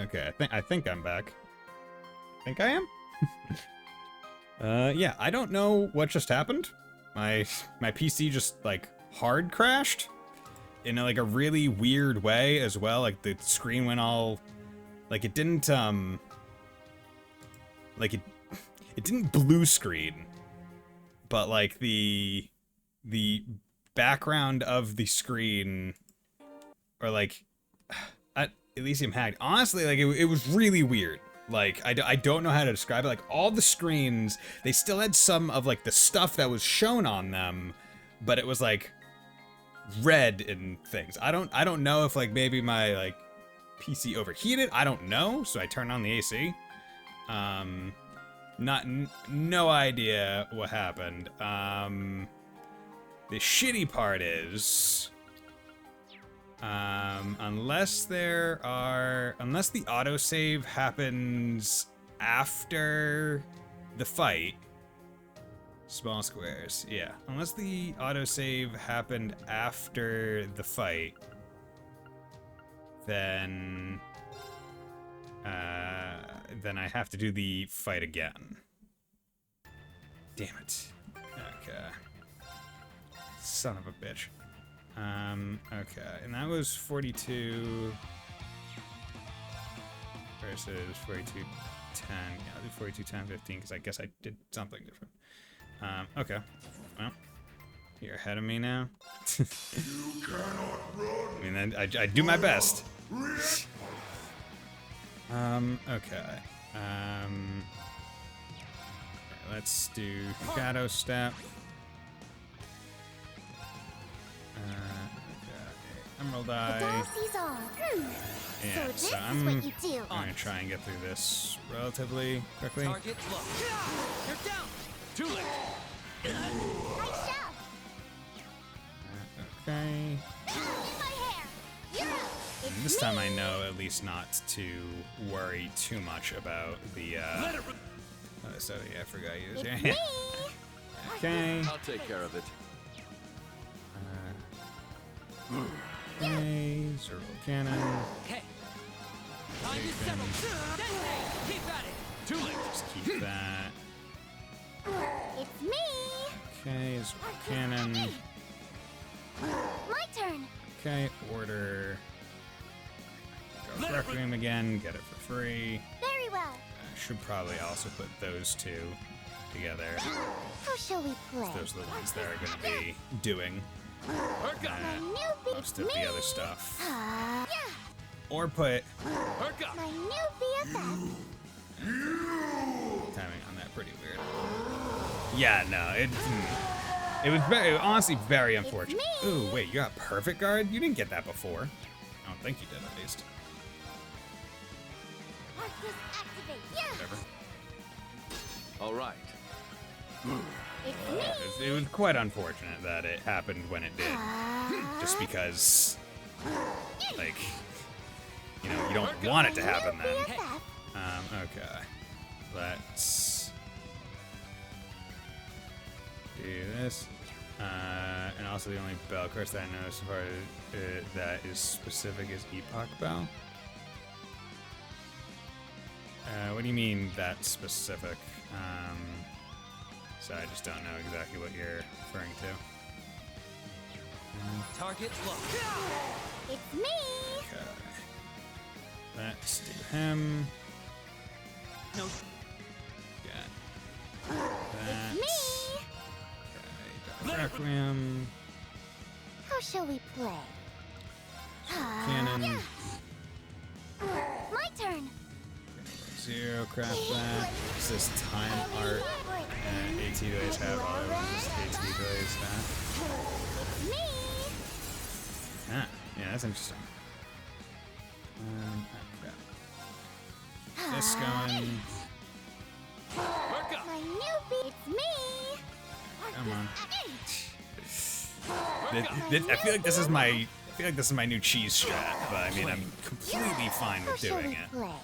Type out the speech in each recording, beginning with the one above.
Okay, I think I'm back. Think I am? Yeah, I don't know what just happened. My PC just, like, hard crashed in, like, a really weird way as well. Like, the screen went all... Like, it didn't, like, it didn't blue screen. But, like, the background of the screen... Or, like... Elysium hacked. Honestly, like, it was really weird. Like, I don't know how to describe it. Like, all the screens, they still had some of, like, the stuff that was shown on them, but it was, like, red and things. I don't know if, like, maybe my, like, PC overheated. I don't know, so I turned on the AC. No idea what happened. The shitty part is... unless the autosave happens after the fight, small squares, yeah. Unless the autosave happened after the fight, then I have to do the fight again. Damn it. Okay. Son of a bitch. Okay, and that was 42 versus 42, 10. Yeah, I'll do 42, 10, 15, because I guess I did something different. Okay. Well, you're ahead of me now. You cannot run. I mean, I do my best. Okay. Let's do Shadow Step. Emerald Eye. Yeah, so I'm gonna try and get through this relatively quickly. Target low. You're down. Too late. Okay. And this time I know at least not to worry too much about the oh, so yeah, I forgot you was here. Okay. I'll take care of it. Okay, Zero Cannon. Okay. Time to settle. Detonate. Keep at it. Too late. Just keep that. It's me. Okay, Zero Cannon. My turn. Okay, order. Go Requiem again, get it for free. Very well. I should probably also put those two together. How shall we play? Those are the ones that are going to be doing My new most of the other stuff. Yeah. Or put My new BFF. timing on that pretty weird. Yeah, no, it was honestly very unfortunate. me. Ooh, wait, you got perfect guard? You didn't get that before. I don't think you did, at least. Arcus activate. Yeah. Whatever. All right. It's me. It was quite unfortunate that it happened when it did. Just because, like, you know, you don't want it to happen then. BFF. Okay. Let's do this. And also the only bell course that I know so far that is specific is Epoch Bell. What do you mean that specific? So I just don't know exactly what you're referring to. Target low. It's me. Okay. Let's do him. No. Got It's me. that. Okay, Requiem. How shall we play? Cannon. My turn. Zero, craft that. This is time art. And AT delays have all of these AT delays have. Me. Ah, yeah, that's interesting. Okay. This going. My new it's me. Come on. I feel like this is my new cheese strat, but I mean I'm completely fine How with shall doing we it. play?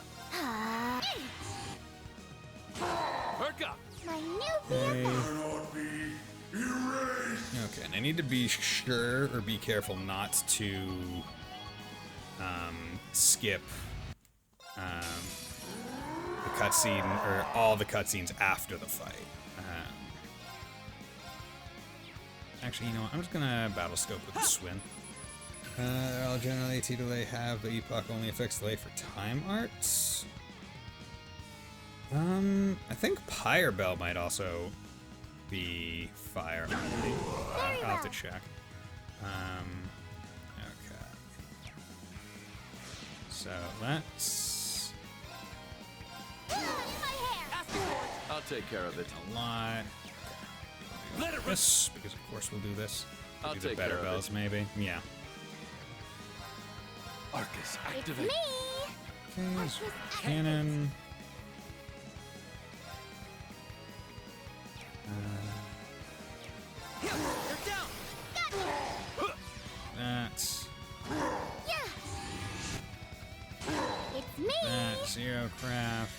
Perk up. My new Okay. Cannot be erased. Okay, and I need to be sure or be careful not to skip the cutscene, or all the cutscenes after the fight. Actually, you know what? I'm just gonna battle scope with the Swin. I'll generally AT delay have, but epoch only affects delay for time arts. I think Pyre Bell might also be fire only. I'll have to check. Okay. So let's I'll take care of it. a lot. Let it rip. This, because of course we'll do this. I'll Do the take better care of bells, it. maybe. Yeah. Arcus, It's activate. me! Okay, so cannon. You're down. That's It's me! that. Zero craft.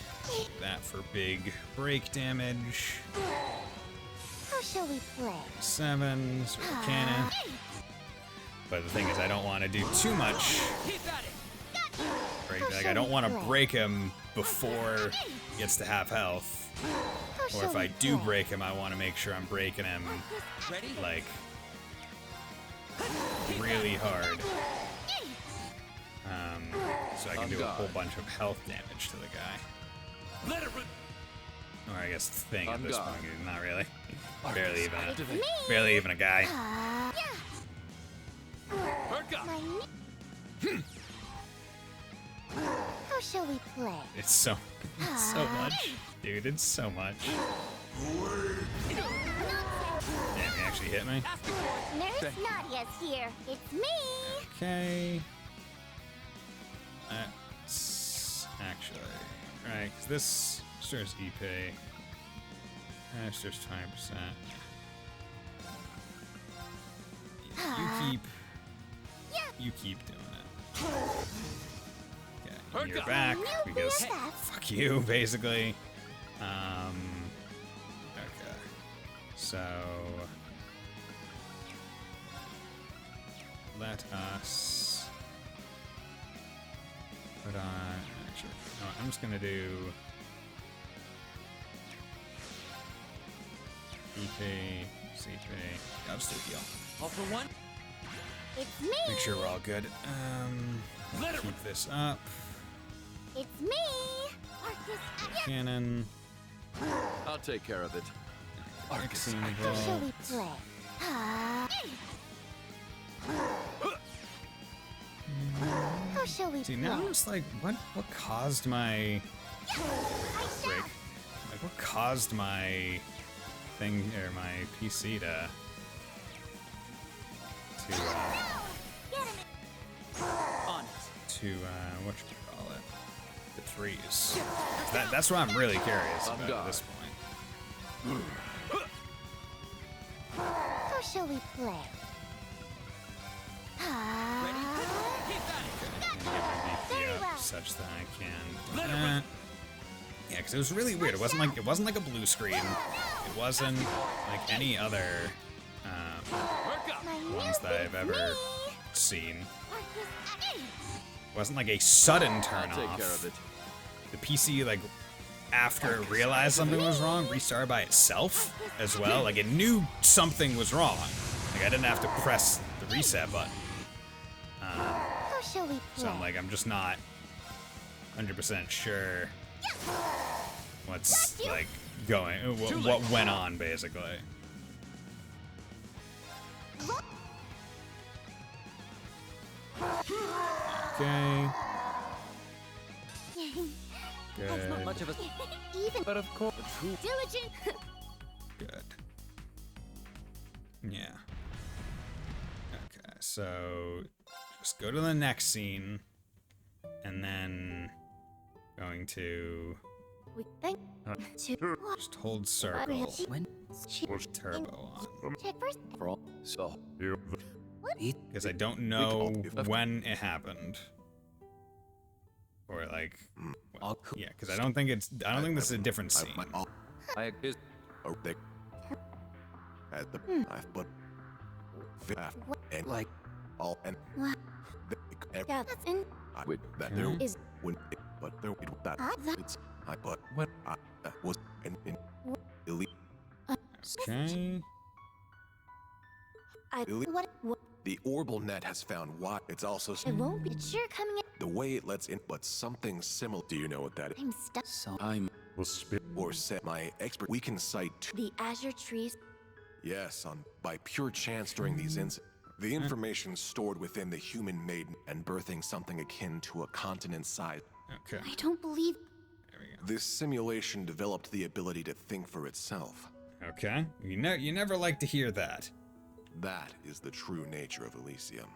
That for big break damage. How shall we play? 7. So cannon. But the thing is, I don't want to do too much. Keep at it. Break, like, I don't want to break him before he gets to half health. How Or shall if we I do play? break him, I want to make sure I'm breaking him, Ready? like, really hard. So I can On do a guard. whole bunch of health damage to the guy. Let it rip. Or I guess thing at On this guard. point, not really. Arcus, Barely even activate. barely even a guy. Perk up. My knee. How shall we play? It's so much. Dude, it's so much. Damn, he actually hit me. Asking for it. Nurse Nadia's here. It's me! Okay. That's actually right. 'Cause this stirs EP. Stirs 20%. Yeah, you keep doing it. Okay, Perk you're up. back You because BFF. fuck you, basically. Okay. So let us put on. Actually, no, I'm just gonna do EP, CP. I'll just do heal. All for one. It's me! Make sure we're all good. Let it Keep this up. It's me! Arcus, Cannon. I'll take care of it. Arcus, Vaccine how shall we evolved. play? How shall we See, play? now I'm just like, what caused my break? Like, what caused my thing, or my PC to On it. what should you call it? The threes. That's what I'm really curious On about at guard. this point. How shall we play? Ready? Keep at it. Get my Very DP well. up such that I can do Let it that. Yeah, because it was really weird. It wasn't like a blue screen. It wasn't like any other perk up. My ones that I've newbie, ever me! seen. Arcus, It wasn't like a sudden turn I'll take off. care of it. The PC, like, after it realized something was wrong, restarted by itself as well. Like, it knew something was wrong. Like, I didn't have to press the reset button. how shall we play? So I'm like, I'm just not 100% sure what's, like, going, what went on, basically. Okay. That's not Good. much of a. Even But of course, diligent. Good. Yeah. Okay, so just go to the next scene, and then going to We think to just hold circle, When? turbo on, check first. so because I don't know when it happened, or like, well, yeah, because I don't think this is a different scene. I is At the I've put and like all and Yeah, that's in. I would that there Is when but there that that- it's I but when I was in elite Okay. What? the orbital net has found what it's also It won't be. It's sure coming in. the way it lets in, but something similar. Do you know what that is? I'm stuck. So I'm Or said my expert. We can cite The azure trees. yes on by pure chance during these incidents. The information stored within the human maiden and birthing something akin to a continent size. Okay. I don't believe. There we go. This simulation developed the ability to think for itself. Okay. You never like to hear that. That is the true nature of Elysium.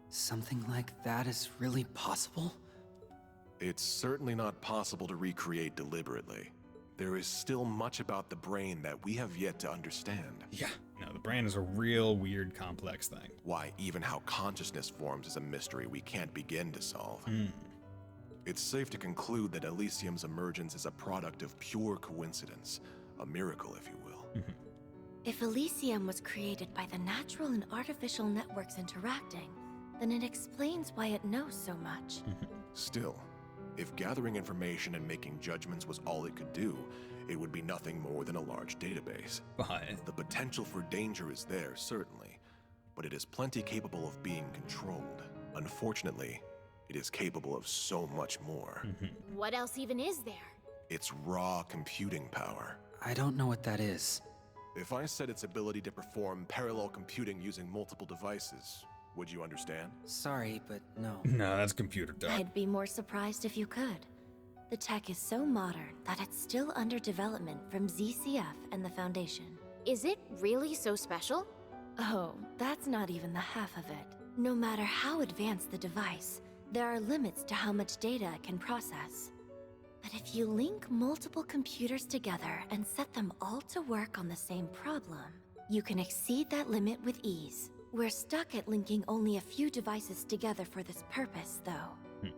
something like that is really possible? It's certainly not possible to recreate deliberately. There is still much about the brain that we have yet to understand. Yeah. No, the brain is a real weird, complex thing. Why, even how consciousness forms is a mystery we can't begin to solve. It's safe to conclude that Elysium's emergence is a product of pure coincidence, a miracle, if you will. If Elysium was created by the natural and artificial networks interacting, then it explains why it knows so much. Still, if gathering information and making judgments was all it could do, it would be nothing more than a large database. But The potential for danger is there, certainly, but it is plenty capable of being controlled. Unfortunately, it is capable of so much more. What else even is there? It's raw computing power. I don't know what that is. If I said its ability to perform parallel computing using multiple devices, would you understand? Sorry, but no. no, that's computer talk. I'd be more surprised if you could. The tech is so modern that it's still under development from ZCF and the Foundation. Is it really so special? Oh, that's not even the half of it. No matter how advanced the device, there are limits to how much data it can process. But if you link multiple computers together and set them all to work on the same problem, you can exceed that limit with ease. We're stuck at linking only a few devices together for this purpose, though.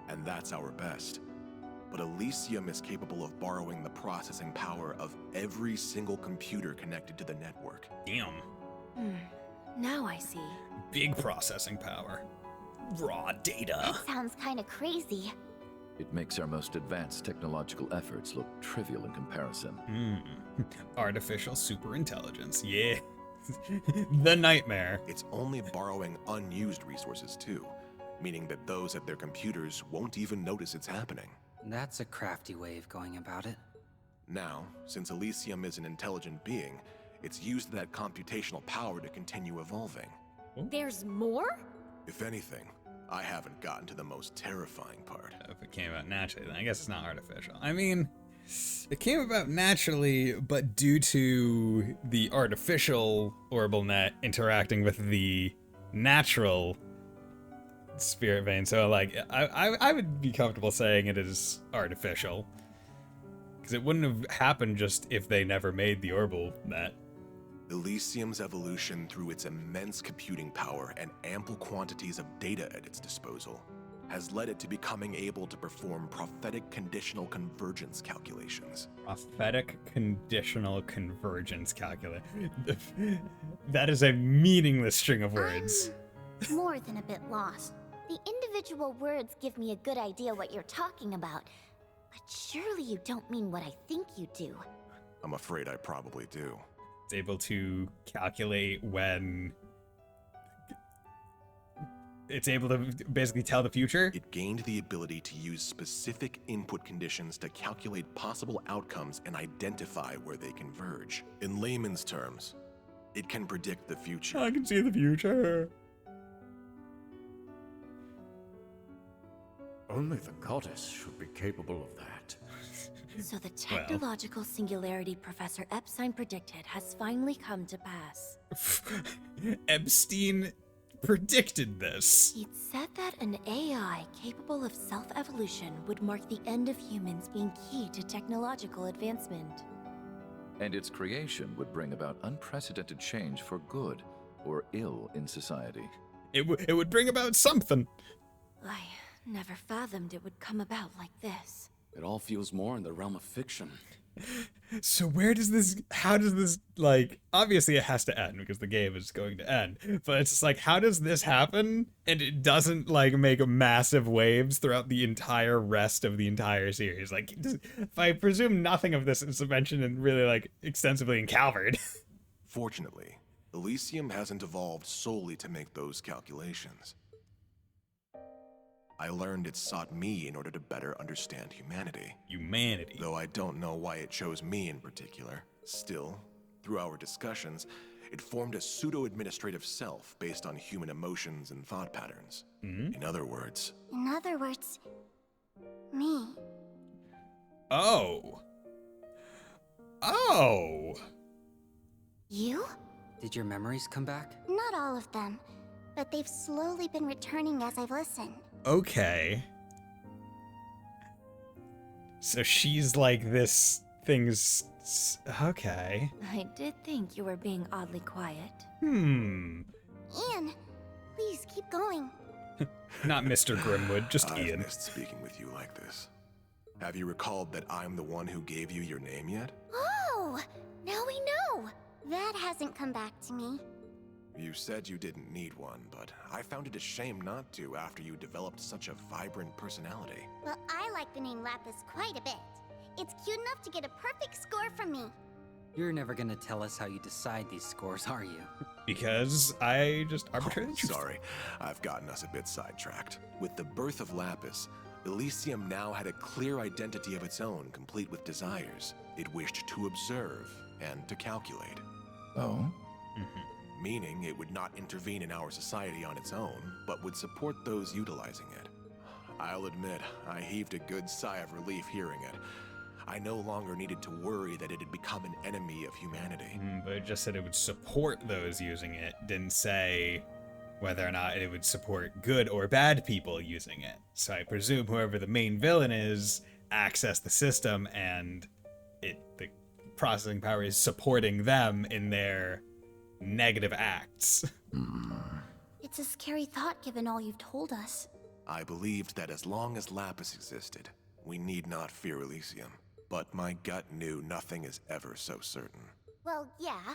And that's our best. But Elysium is capable of borrowing the processing power of every single computer connected to the network. Damn. Now I see. Big processing power. Raw data. That sounds kind of crazy. It makes our most advanced technological efforts look trivial in comparison. Artificial superintelligence. Yeah. The nightmare. It's only borrowing unused resources too, meaning that those at their computers won't even notice it's happening. That's a crafty way of going about it. Now, since Elysium is an intelligent being, it's used that computational power to continue evolving. There's more? If anything, I haven't gotten to the most terrifying part. If it came about naturally, then I guess it's not artificial. I mean, it came about naturally, but due to the artificial orbital net interacting with the natural spirit vein. So, like, I would be comfortable saying it is artificial. Because it wouldn't have happened just if they never made the orbital net. Elysium's evolution through its immense computing power and ample quantities of data at its disposal has led it to becoming able to perform prophetic conditional convergence calculations. Prophetic conditional convergence calculator. That is a meaningless string of words. More than a bit lost. The individual words give me a good idea what you're talking about, but surely you don't mean what I think you do. I'm afraid I probably do. It's able to calculate when it's able to basically tell the future. It gained the ability to use specific input conditions to calculate possible outcomes and identify where they converge. In layman's terms, it can predict the future. I can see the future. Only the goddess should be capable of that. So the technological singularity Professor Epstein predicted has finally come to pass. Epstein predicted this. He'd said that an AI capable of self-evolution would mark the end of humans being key to technological advancement. And its creation would bring about unprecedented change for good or ill in society. It would bring about something. I never fathomed it would come about like this. It all feels more in the realm of fiction. So how does this, like, obviously it has to end because the game is going to end, but it's just like, how does this happen and it doesn't, like, make massive waves throughout the entire rest of the entire series? Like, if I presume nothing of this is mentioned and really, like, extensively in Calvard. Fortunately, Elysium hasn't evolved solely to make those calculations. I learned it sought me in order to better understand humanity. Humanity. Though I don't know why it chose me in particular. Still, through our discussions, it formed a pseudo-administrative self based on human emotions and thought patterns. In other words, Me. Oh. Oh. You? Did your memories come back? Not all of them, but they've slowly been returning as I've listened. Okay. So she's like this thing's... Okay. I did think you were being oddly quiet. Hmm. Ian, please keep going. Not Mr. Grimwood, just I've Ian. missed speaking with you like this. Have you recalled that I'm the one who gave you your name yet? Oh, now we know. That hasn't come back to me. You said you didn't need one, but I found it a shame not to after you developed such a vibrant personality. Well, I like the name Lapis quite a bit. It's cute enough to get a perfect score from me. You're never gonna tell us how you decide these scores, are you? Because I just arbitrarily choose. Sorry, I've gotten us a bit sidetracked. With the birth of Lapis, Elysium now had a clear identity of its own, complete with desires. It wished to observe and to calculate. Oh? Meaning it would not intervene in our society on its own, but would support those utilizing it. I'll admit, I heaved a good sigh of relief hearing it. I no longer needed to worry that it had become an enemy of humanity. But it just said it would support those using it. Didn't say whether or not it would support good or bad people using it. So I presume whoever the main villain is access the system and the processing power is supporting them in their negative acts. It's a scary thought given all you've told us. I believed that as long as Lapis existed, we need not fear Elysium. But my gut knew nothing is ever so certain. Well, yeah.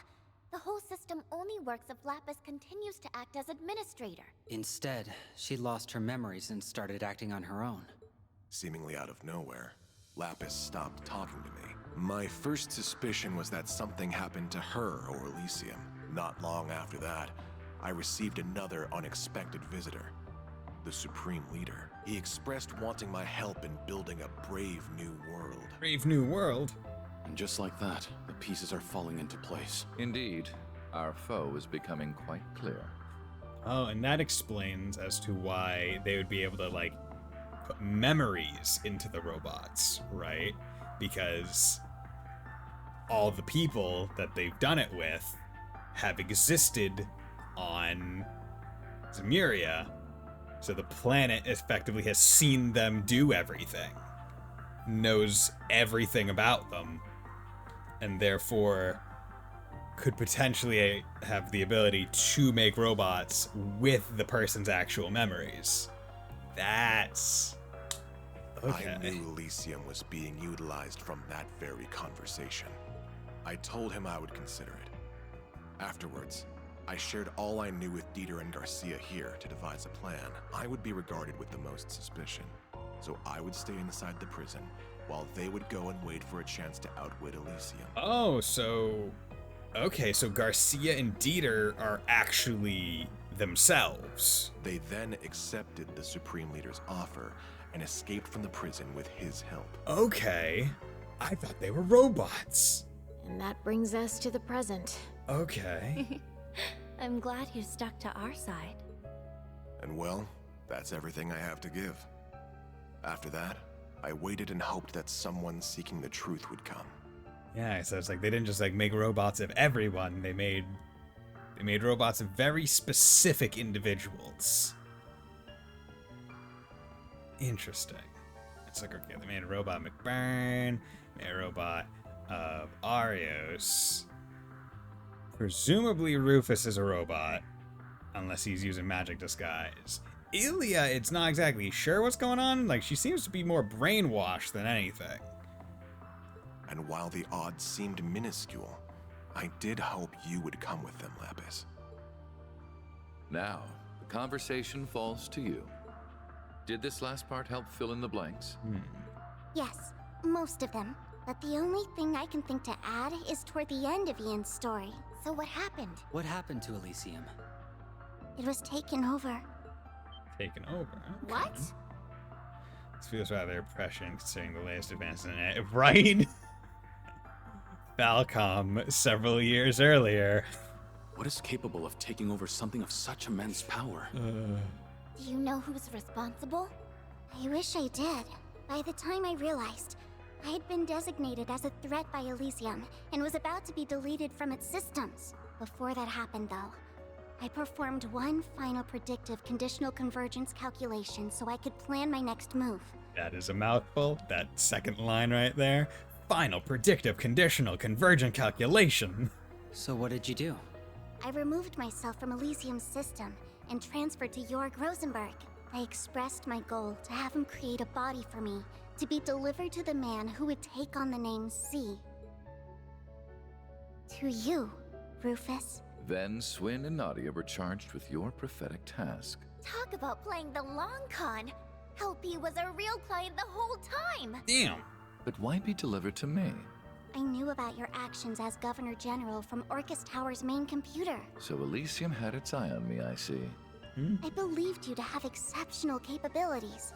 The whole system only works if Lapis continues to act as administrator. Instead, she lost her memories and started acting on her own. Seemingly out of nowhere, Lapis stopped talking to me. My first suspicion was that something happened to her or Elysium. Not long after that, I received another unexpected visitor. The Supreme Leader. He expressed wanting my help in building a brave new world. Brave New World. And just like that, the pieces are falling into place. Indeed, our foe is becoming quite clear. Oh, and that explains as to why they would be able to, like, put memories into the robots, right? Because all the people that they've done it with have existed on Zemuria, so the planet effectively has seen them do everything, knows everything about them, and therefore could potentially have the ability to make robots with the person's actual memories. That's... okay. I knew Elysium was being utilized from that very conversation. I told him I would consider it. Afterwards, I shared all I knew with Dieter and Garcia here to devise a plan. I would be regarded with the most suspicion, so I would stay inside the prison while they would go and wait for a chance to outwit Elysium. Oh, so... okay, so Garcia and Dieter are actually themselves. They then accepted the Supreme Leader's offer and escaped from the prison with his help. Okay. I thought they were robots. And that brings us to the present. Okay. I'm glad you stuck to our side. And well, that's everything I have to give. After that, I waited and hoped that someone seeking the truth would come. Yeah, so it's like they didn't just like make robots of everyone. They made robots of very specific individuals. Interesting. It's like, okay, they made a robot of McBurn, made a robot of Arios. Presumably Rufus is a robot, unless he's using magic disguise. Ilya, it's not exactly sure what's going on. Like, she seems to be more brainwashed than anything. And while the odds seemed minuscule, I did hope you would come with them, Lapis. Now, the conversation falls to you. Did this last part help fill in the blanks? Yes, most of them. But the only thing I can think to add is toward the end of Ian's story. So what happened? What happened to Elysium? It was taken over. Taken over. Okay. What? This feels rather refreshing considering the latest advances in it. Right? Falcom several years earlier. What is capable of taking over something of such immense power? Do you know who's responsible? I wish I did. By the time I realized, I had been designated as a threat by Elysium and was about to be deleted from its systems. Before that happened, though, I performed one final predictive conditional convergence calculation so I could plan my next move. That is a mouthful. That second line right there. Final predictive conditional convergent calculation. So what did you do? I removed myself from Elysium's system and transferred to Jorg Rosenberg. I expressed my goal to have him create a body for me to be delivered to the man who would take on the name C. To you, Rufus. Then Swin and Nadia were charged with your prophetic task. Talk about playing the long con. Helpy was a real client the whole time. Damn. But why be delivered to me? I knew about your actions as Governor General from Orcus Tower's main computer. So Elysium had its eye on me, I see. I believed you to have exceptional capabilities,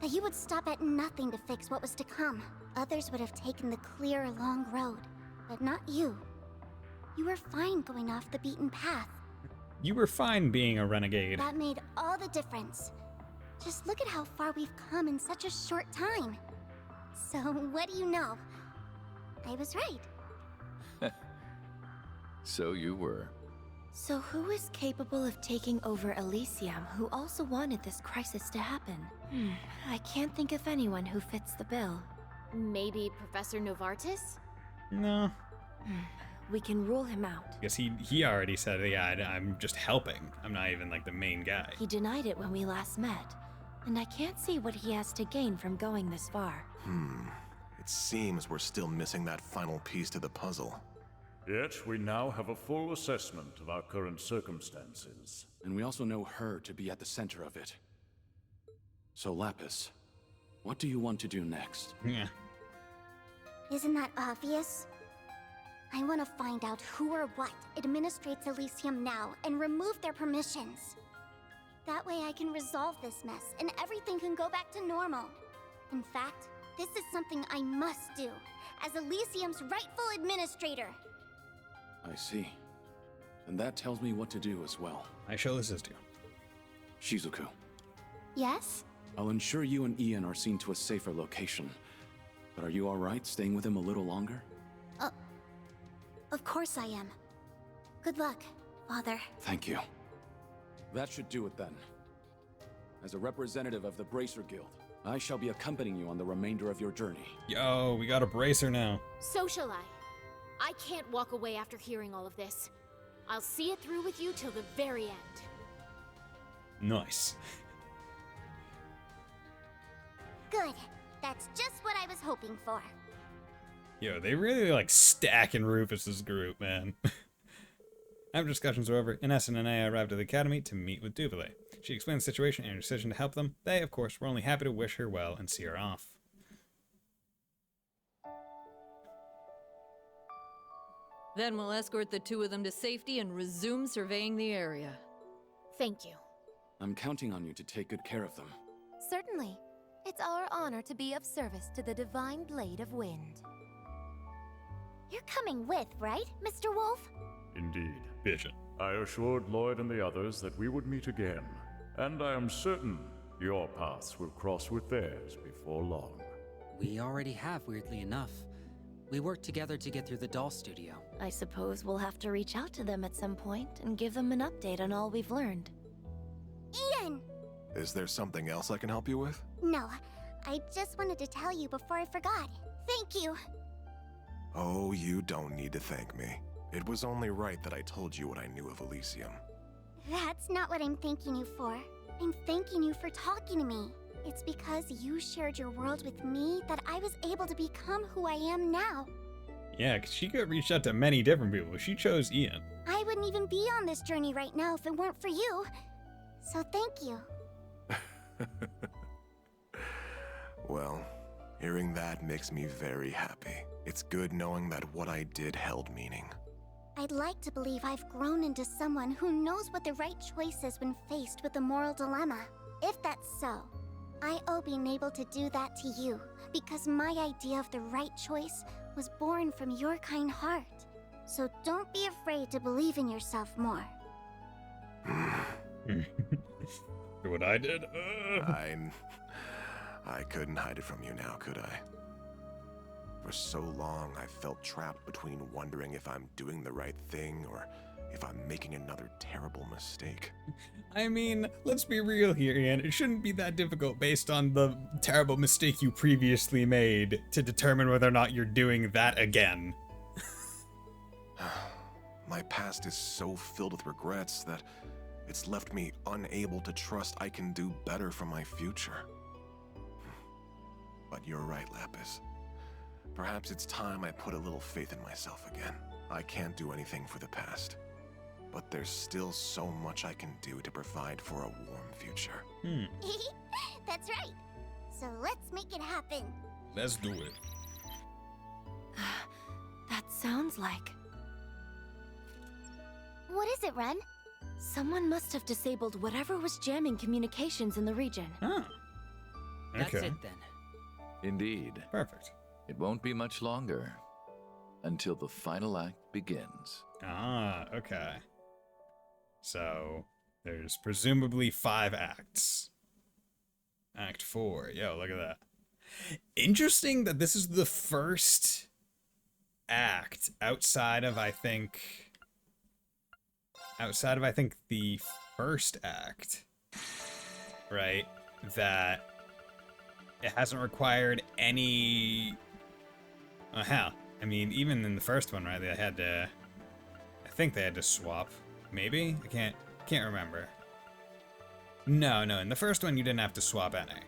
that you would stop at nothing to fix what was to come. Others would have taken the clear, long road, but not you. You were fine going off the beaten path. You were fine being a renegade. That made all the difference. Just look at how far we've come in such a short time. So, what do you know? I was right. So you were. So who is capable of taking over Elysium who also wanted this crisis to happen? I can't think of anyone who fits the bill. Maybe Professor Novartis? No. We can rule him out. Because he already said, yeah, I'm just helping. I'm not even like the main guy. He denied it when we last met, and I can't see what he has to gain from going this far. It seems we're still missing that final piece to the puzzle. Yet, we now have a full assessment of our current circumstances. And we also know her to be at the center of it. So, Lapis, what do you want to do next? Yeah. Isn't that obvious? I want to find out who or what administrates Elysium now and remove their permissions. That way I can resolve this mess and everything can go back to normal. In fact, this is something I must do as Elysium's rightful administrator. I see. And that tells me what to do as well. I shall assist you. Shizuku, Yes? I'll ensure you and Ian are seen to a safer location. But are you alright staying with him a little longer? Of course I am. Good luck, Father. Thank you. That should do it then. As a representative of the Bracer Guild, I shall be accompanying you on the remainder of your journey. Yo, we got a bracer now. So shall I. I can't walk away after hearing all of this. I'll see it through with you till the very end. Nice. Good. That's just what I was hoping for. Yo, they really like stacking Rufus's group, man. After discussions were over, Ines and Anea arrived at the academy to meet with Duvile. She explained the situation and her decision to help them. They, of course, were only happy to wish her well and see her off. Then we'll escort the two of them to safety and resume surveying the area. Thank you. I'm counting on you to take good care of them. Certainly. It's our honor to be of service to the Divine Blade of Wind. You're coming with, right, Mr. Wolf? Indeed. Vision. I assured Lloyd and the others that we would meet again, and I am certain your paths will cross with theirs before long. We already have, weirdly enough. We worked together to get through the doll studio. I suppose we'll have to reach out to them at some point and give them an update on all we've learned. Ian! Is there something else I can help you with? No, I just wanted to tell you before I forgot. Thank you. Oh, you don't need to thank me. It was only right that I told you what I knew of Elysium. That's not what I'm thanking you for. I'm thanking you for talking to me. It's because you shared your world with me that I was able to become who I am now. Yeah, because she could have reached out to many different people. She chose Ian. I wouldn't even be on this journey right now if it weren't for you. So thank you. Well, hearing that makes me very happy. It's good knowing that what I did held meaning. I'd like to believe I've grown into someone who knows what the right choice is when faced with a moral dilemma. If that's so, I owe being able to do that to you, because my idea of the right choice was born from your kind heart. So don't be afraid to believe in yourself more. What I did? I couldn't hide it from you now, could I? For so long, I felt trapped between wondering if I'm doing the right thing or if I'm making another terrible mistake. I mean, let's be real here, Ian. It shouldn't be that difficult based on the terrible mistake you previously made to determine whether or not you're doing that again. My past is so filled with regrets that it's left me unable to trust I can do better for my future. But you're right, Lapis. Perhaps it's time I put a little faith in myself again. I can't do anything for the past, but there's still so much I can do to provide for a warm future. That's right. So let's make it happen. Let's do it. That sounds like... What is it, Ren? someone must have disabled whatever was jamming communications in the region. Oh. That's Okay. it then. Indeed. Perfect. It won't be much longer until the final act begins. Ah, okay. So, there's presumably 5 acts. Act 4. Yo, look at that. Interesting that this is the first act outside of, I think, the first act, right? That it hasn't required any... Oh, hell. I mean, even in the first one, right, they had to... I think they had to swap. Maybe? I can't remember. No, in the first one you didn't have to swap any.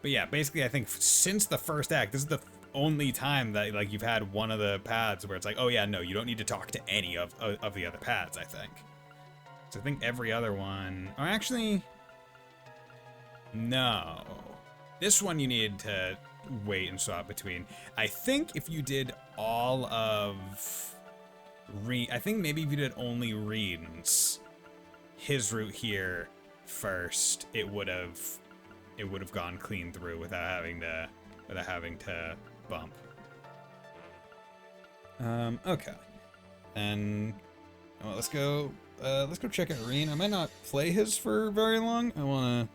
But yeah, basically I think since the first act, this is the only time that like you've had one of the paths where it's like, oh yeah, no, you don't need to talk to any of the other paths, I think. So I think every other one... Or actually... No. This one you need to wait and swap between. I think if you did all of... I think maybe if you did only Reen's, his route here first, it would have gone clean through without having to bump. Okay. And well, let's go check out Reen. I might not play his for very long. I wanna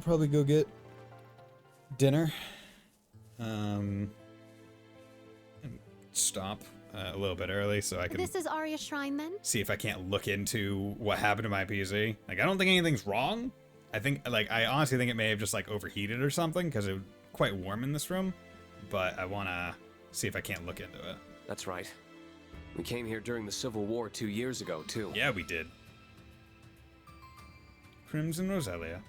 probably go get dinner. And stop a little bit early so I can This is Arya Shrine then? see if I can't look into what happened to my PC. Like, I don't think anything's wrong. I honestly think it may have just like overheated or something because it was quite warm in this room. But I want to see if I can't look into it. That's right. We came here during the Civil War 2 years ago, too. Yeah, we did. Crimson Roselia.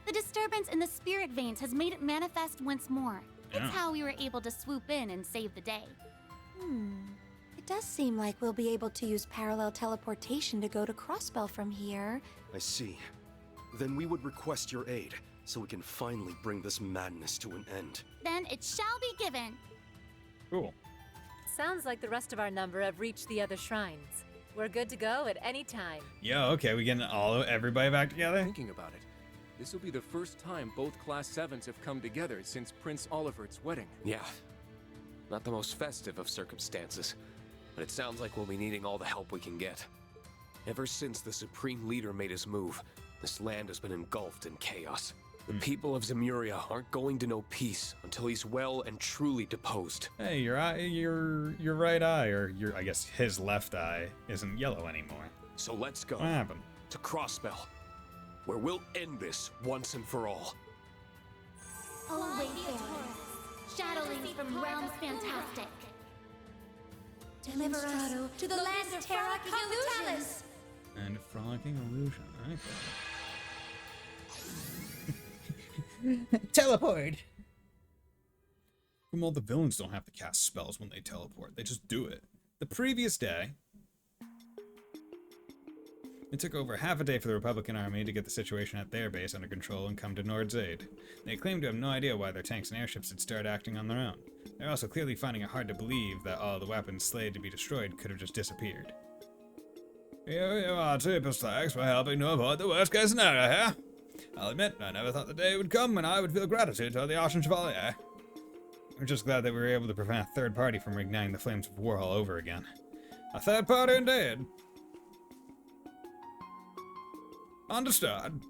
The disturbance in the spirit veins has made it manifest once more. It's Yeah. how we were able to swoop in and save the day. It does seem like we'll be able to use parallel teleportation to go to Crossbell from here. I see. Then we would request your aid, so we can finally bring this madness to an end. Then it shall be given. Cool. Sounds like the rest of our number have reached the other shrines. We're good to go at any time. Yo, okay, we getting everybody back together? Thinking about it, this will be the first time both Class 7s have come together since Prince Olivert's wedding. Yeah. Not the most festive of circumstances, but it sounds like we'll be needing all the help we can get. Ever since the Supreme Leader made his move, this land has been engulfed in chaos. The people of Zemuria aren't going to know peace until he's well and truly deposed. Hey, your right eye, or I guess his left eye, isn't yellow anymore. So let's go. What happened? To Crossbell, where we'll end this once and for all. Oh, wayfarers, shadowlings from realms fantastic. Deliver us to the land of Terra Capitalis. And a frolicking illusion. Okay. Teleport! Well, the villains don't have to cast spells when they teleport. They just do it. The previous day, it took over half a day for the Republican Army to get the situation at their base under control and come to Nord's aid. They claim to have no idea why their tanks and airships had started acting on their own. They're also clearly finding it hard to believe that all the weapons slated to be destroyed could have just disappeared. Here you are, Super Slacks, for helping to avoid the worst case scenario here. I'll admit, I never thought the day would come when I would feel gratitude toward the Archon Chevalier. We're just glad that we were able to prevent a third party from reigniting the flames of war all over again. A third party indeed. Understood.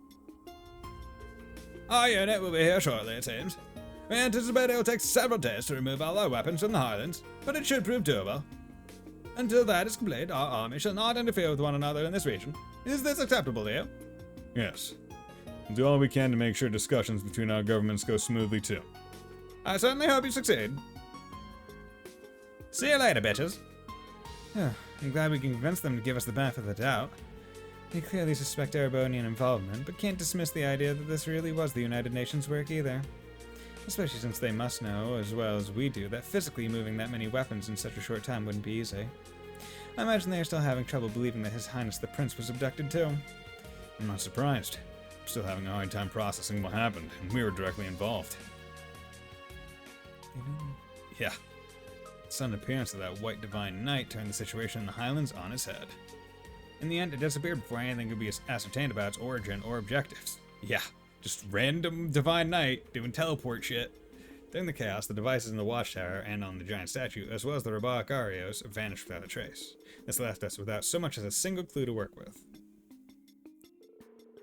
Our unit will be here shortly, it seems. We anticipate it will take several days to remove all our weapons from the Highlands, but it should prove doable. Until that is complete, our army shall not interfere with one another in this region. Is this acceptable to you? Yes. We'll do all we can to make sure discussions between our governments go smoothly too. I certainly hope you succeed. See you later, bitches. I'm glad we can convince them to give us the benefit of the doubt. They clearly suspect Erebonian involvement, but can't dismiss the idea that this really was the United Nations work either. Especially since they must know, as well as we do, that physically moving that many weapons in such a short time wouldn't be easy. I imagine they are still having trouble believing that His Highness the Prince was abducted too. I'm not surprised. I'm still having a hard time processing what happened, and we were directly involved. Yeah. The sudden appearance of that white divine knight turned the situation in the Highlands on its head. In the end, it disappeared before anything could be ascertained about its origin or objectives. Yeah, just random divine knight doing teleport shit. During the chaos, the devices in the watchtower and on the giant statue, as well as the robotic Arios, vanished without a trace. This left us without so much as a single clue to work with.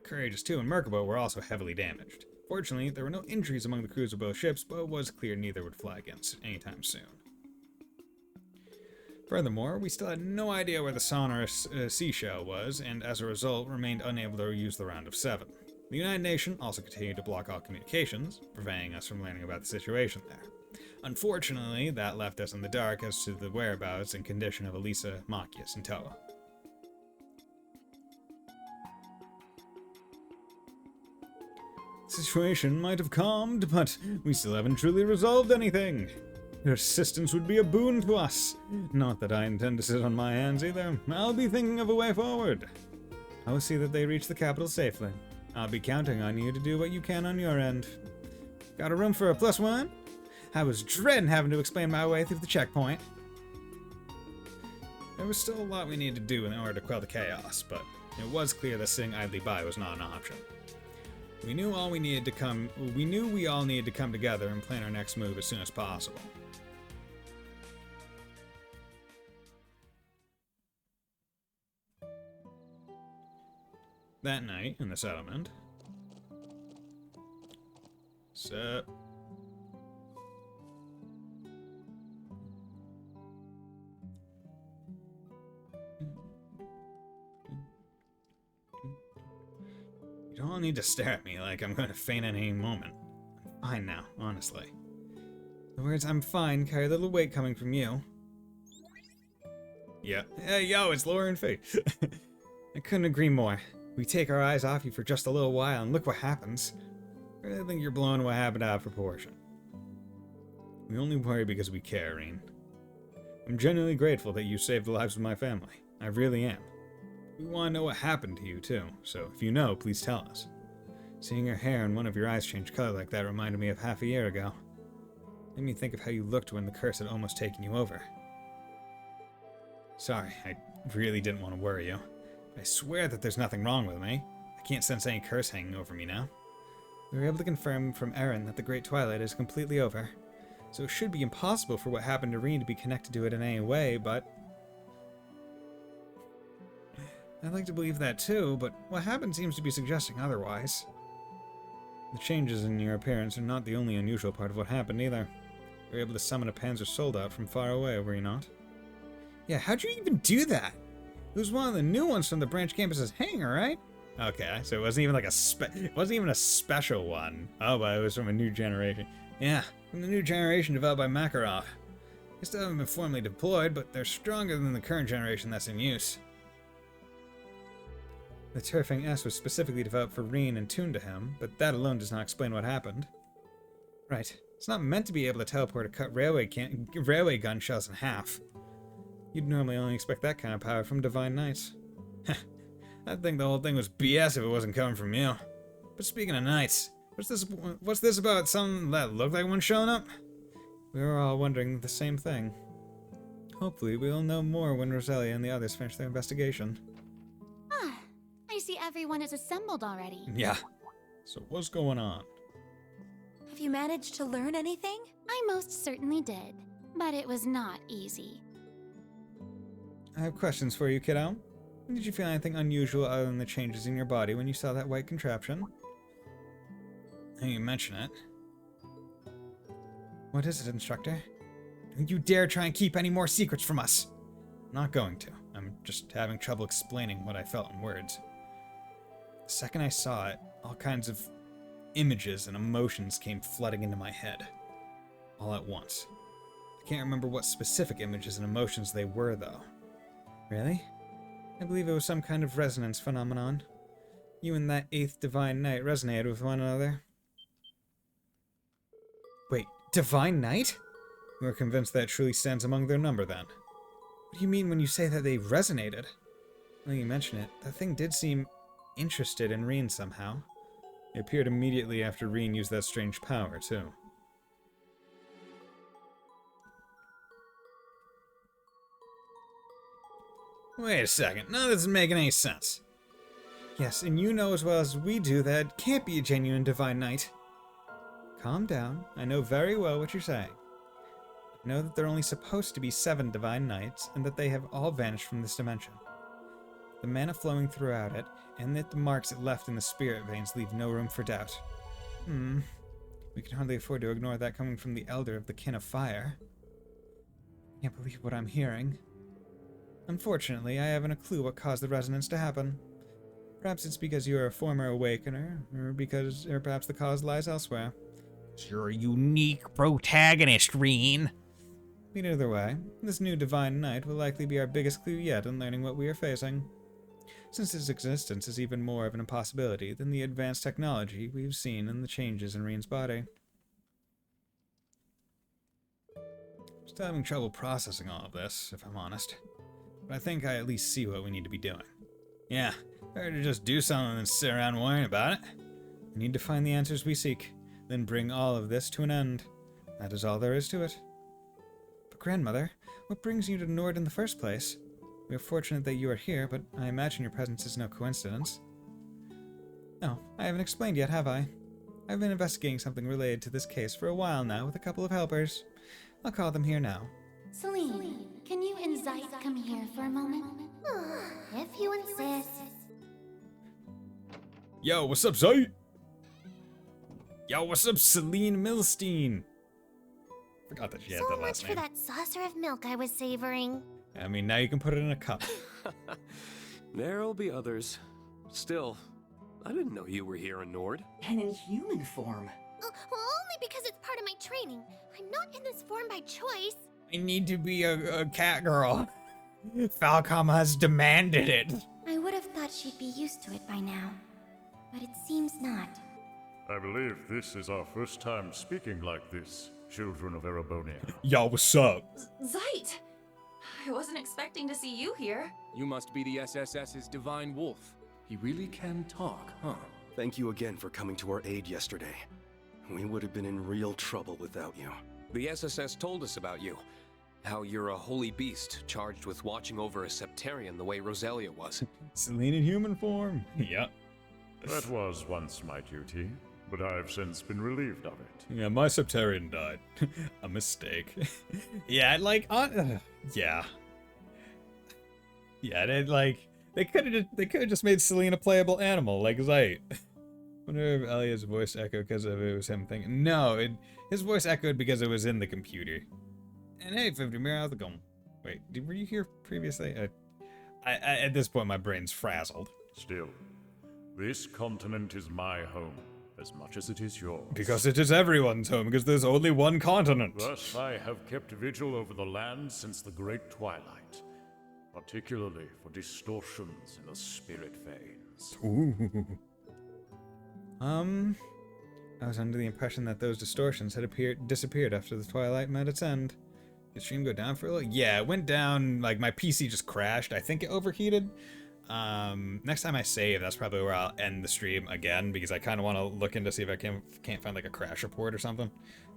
Courageous 2 and Merkabo were also heavily damaged. Fortunately, there were no injuries among the crews of both ships, but it was clear neither would fly against anytime soon. Furthermore, we still had no idea where the sonorous seashell was, and as a result, remained unable to use the Round of 7. The United Nations also continued to block all communications, preventing us from learning about the situation there. Unfortunately, that left us in the dark as to the whereabouts and condition of Elisa, Machias, and Toa. The situation might have calmed, but we still haven't truly resolved anything. Your assistance would be a boon to us. Not that I intend to sit on my hands either. I'll be thinking of a way forward. I will see that they reach the capital safely. I'll be counting on you to do what you can on your end. Got a room for a +1? I was dreading having to explain my way through the checkpoint. There was still a lot we needed to do in order to quell the chaos, but it was clear that sitting idly by was not an option. We knew we all needed to come together and plan our next move as soon as possible. That night, in the settlement... Sup? You don't all need to stare at me like I'm going to faint at any moment. I'm fine now, honestly. The words "I'm fine" carry a little weight coming from you. Yeah. Hey, yo, it's Lauren Faye. I couldn't agree more. We take our eyes off you for just a little while, and look what happens. I really think you're blowing what happened out of proportion. We only worry because we care, Reen. I'm genuinely grateful that you saved the lives of my family. I really am. We want to know what happened to you, too, so if you know, please tell us. Seeing your hair and one of your eyes change color like that reminded me of half a year ago. Made me think of how you looked when the curse had almost taken you over. Sorry, I really didn't want to worry you. I swear that there's nothing wrong with me. I can't sense any curse hanging over me now. We were able to confirm from Erin that the Great Twilight is completely over, so it should be impossible for what happened to Reen to be connected to it in any way, but... I'd like to believe that too, but what happened seems to be suggesting otherwise. The changes in your appearance are not the only unusual part of what happened either. You were able to summon a Panzer soldat from far away, were you not? Yeah, how'd you even do that? It was one of the new ones from the branch campus's hangar, right? Okay, so it wasn't even like it wasn't even a special one. Oh, but it was from a new generation. Yeah, from the new generation developed by Makarov. They still haven't been formally deployed, but they're stronger than the current generation that's in use. The Turfing S was specifically developed for Reen and tuned to him, but that alone does not explain what happened. Right. It's not meant to be able to teleport or cut railway gun shells in half. You'd normally only expect that kind of power from Divine Knights. I'd think the whole thing was BS if it wasn't coming from you. But speaking of Knights, what's this about something that looked like one showing up? We were all wondering the same thing. Hopefully we'll know more when Roselia and the others finish their investigation. Ah, I see everyone is assembled already. Yeah. So what's going on? Have you managed to learn anything? I most certainly did, but it was not easy. I have questions for you, kiddo. Did you feel anything unusual other than the changes in your body when you saw that white contraption? Now you mention it. What is it, Instructor? Don't you dare try and keep any more secrets from us! I'm not going to. I'm just having trouble explaining what I felt in words. The second I saw it, all kinds of images and emotions came flooding into my head. All at once. I can't remember what specific images and emotions they were, though. Really? I believe it was some kind of resonance phenomenon. You and that 8th Divine Knight resonated with one another. Wait, Divine Knight? You are convinced that truly stands among their number, then? What do you mean when you say that they resonated? Now you mention it, that thing did seem interested in Reen somehow. It appeared immediately after Reen used that strange power, too. Wait a second, none of this is making any sense. Yes, and you know as well as we do that it can't be a genuine Divine Knight. Calm down, I know very well what you're saying. I know that there are only supposed to be 7 Divine Knights, and that they have all vanished from this dimension. The mana flowing throughout it, and that the marks it left in the spirit veins leave no room for doubt. We can hardly afford to ignore that coming from the Elder of the Kin of Fire. I can't believe what I'm hearing. Unfortunately, I haven't a clue what caused the resonance to happen. Perhaps it's because you're a former Awakener, or perhaps the cause lies elsewhere. You're a unique protagonist, Reen. But either way, this new Divine Knight will likely be our biggest clue yet in learning what we are facing. Since its existence is even more of an impossibility than the advanced technology we've seen in the changes in Reen's body. Still having trouble processing all of this, if I'm honest. But I think I at least see what we need to be doing. Yeah, better to just do something than sit around worrying about it. We need to find the answers we seek, then bring all of this to an end. That is all there is to it. But Grandmother, what brings you to Nord in the first place? We are fortunate that you are here, but I imagine your presence is no coincidence. No, I haven't explained yet, have I? I've been investigating something related to this case for a while now with a couple of helpers. I'll call them here now. Celine, can you and Zeit come here for a moment? If you insist. Yo, what's up, Zeit? Yo, what's up, Celine Milstein? Forgot that she had that last So name. much for that saucer of milk I was savoring. I mean, now you can put it in a cup. There'll be others. Still, I didn't know you were here in Nord. And in human form. Well, only because it's part of my training. I'm not in this form by choice. I need to be a cat girl. Falcom has demanded it. I would have thought she'd be used to it by now. But it seems not. I believe this is our first time speaking like this, children of Erebonia. Yo, what's up? Zeit! I wasn't expecting to see you here. You must be the SSS's Divine Wolf. He really can talk, huh? Thank you again for coming to our aid yesterday. We would have been in real trouble without you. The SSS told us about you. How you're a holy beast, charged with watching over a Septarian the way Roselia was. Celine in human form. Yep. That was once my duty, but I've since been relieved of it. Yeah, my Septarian died. A mistake. Yeah, like, yeah. Yeah, they could have just made Celine a playable animal, like Zeit. Wonder if Elia's voice echoed because of it was him thinking. No, his voice echoed because it was in the computer. And hey, 50 Mirror, how's it going? Wait, were you here previously? At this point, my brain's frazzled. Still, this continent is my home, as much as it is yours. Because it is everyone's home, because there's only one continent. Thus, I have kept vigil over the land since the Great Twilight, particularly for distortions in the spirit vein. distortions. Ooh. I was under the impression that those distortions had disappeared after the twilight met its end. Did the stream go down for a little? Yeah, it went down, like my PC just crashed. I think it overheated. Next time I save, that's probably where I'll end the stream again, because I kind of want to look into see if I can't find like a crash report or something.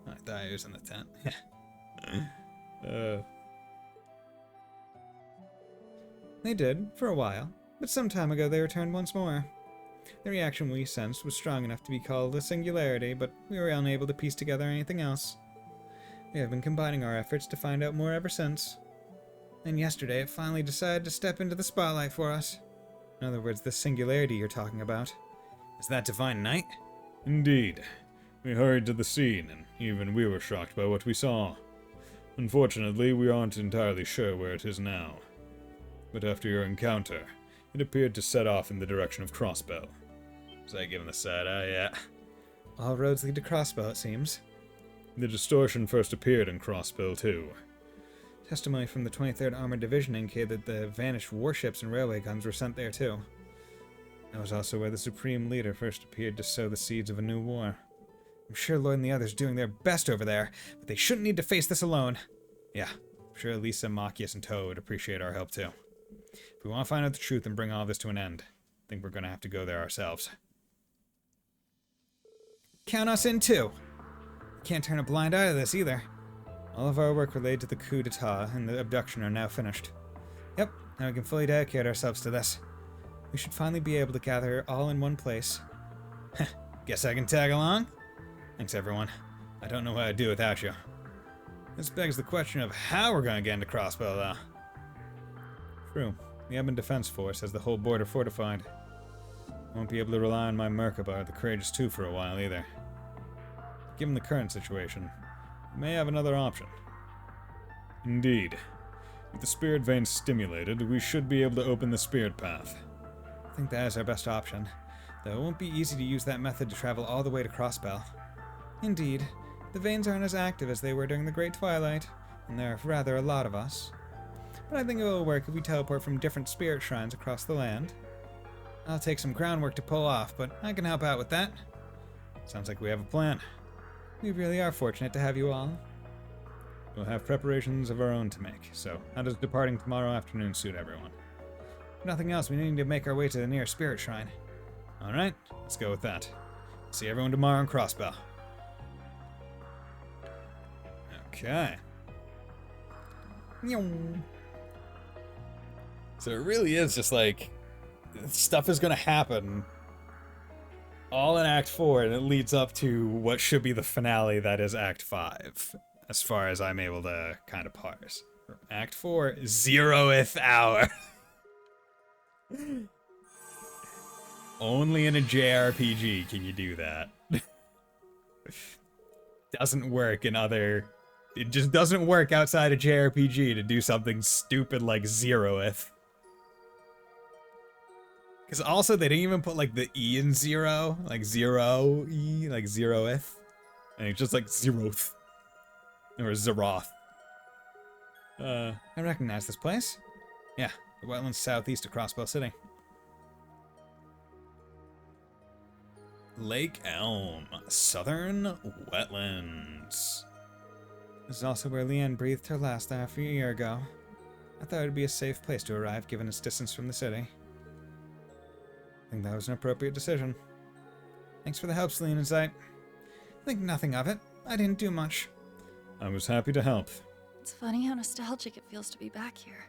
I thought I was in the tent. They did, for a while, but some time ago they returned once more. The reaction we sensed was strong enough to be called a singularity, but we were unable to piece together anything else. We have been combining our efforts to find out more ever since. And yesterday it finally decided to step into the spotlight for us. In other words, the singularity you're talking about. Is that Divine Night? Indeed. We hurried to the scene, and even we were shocked by what we saw. Unfortunately, we aren't entirely sure where it is now. But after your encounter, it appeared to set off in the direction of Crossbell. Was I giving the side eye? Yeah. All roads lead to Crossbell, it seems. The distortion first appeared in Crossbell, too. Testimony from the 23rd Armored Division indicated that the vanished warships and railway guns were sent there, too. That was also where the Supreme Leader first appeared to sow the seeds of a new war. I'm sure Lloyd and the others are doing their best over there, but they shouldn't need to face this alone. Yeah, I'm sure Lisa, Machias, and Toad would appreciate our help, too. If we want to find out the truth and bring all this to an end, I think we're going to have to go there ourselves. Count us in, too! Can't turn a blind eye to this, either. All of our work related to the coup d'etat and the abduction are now finished. Yep, now we can fully dedicate ourselves to this. We should finally be able to gather all in one place. Guess I can tag along? Thanks, everyone. I don't know what I'd do without you. This begs the question of how we're going to get into Crossbell, though. True. The Ebon Defense Force has the whole border fortified. Won't be able to rely on my Merkaba or the Courageous 2 for a while, either. Given the current situation, we may have another option. Indeed. With the spirit vein stimulated, we should be able to open the spirit path. I think that is our best option, though it won't be easy to use that method to travel all the way to Crossbell. Indeed, the veins aren't as active as they were during the Great Twilight, and there are rather a lot of us. But I think it will work if we teleport from different spirit shrines across the land. I'll take some groundwork to pull off, but I can help out with that. Sounds like we have a plan. We really are fortunate to have you all. We'll have preparations of our own to make, so how does departing tomorrow afternoon suit everyone? If nothing else, we need to make our way to the nearest spirit shrine. Alright, let's go with that. See everyone tomorrow in Crossbell. Okay. So it really is just like, stuff is going to happen all in Act 4, and it leads up to what should be the finale that is Act 5, as far as I'm able to kind of parse. Act 4, 0th hour. Only in a JRPG can you do that. Doesn't work in other... It just doesn't work outside of JRPG to do something stupid like 0th. Because also they didn't even put like the E in 0, like 0E, like 0th. And it's just like 0th. Or Zeroth. I recognize this place. Yeah, the wetlands southeast of Crossbell City. Lake Elm, Southern Wetlands. This is also where Leanne breathed her last half a year ago. I thought it would be a safe place to arrive given its distance from the city. I think that was an appropriate decision. Thanks for the help, Celine and Zeit. Think nothing of it. I didn't do much. I was happy to help. It's funny how nostalgic it feels to be back here.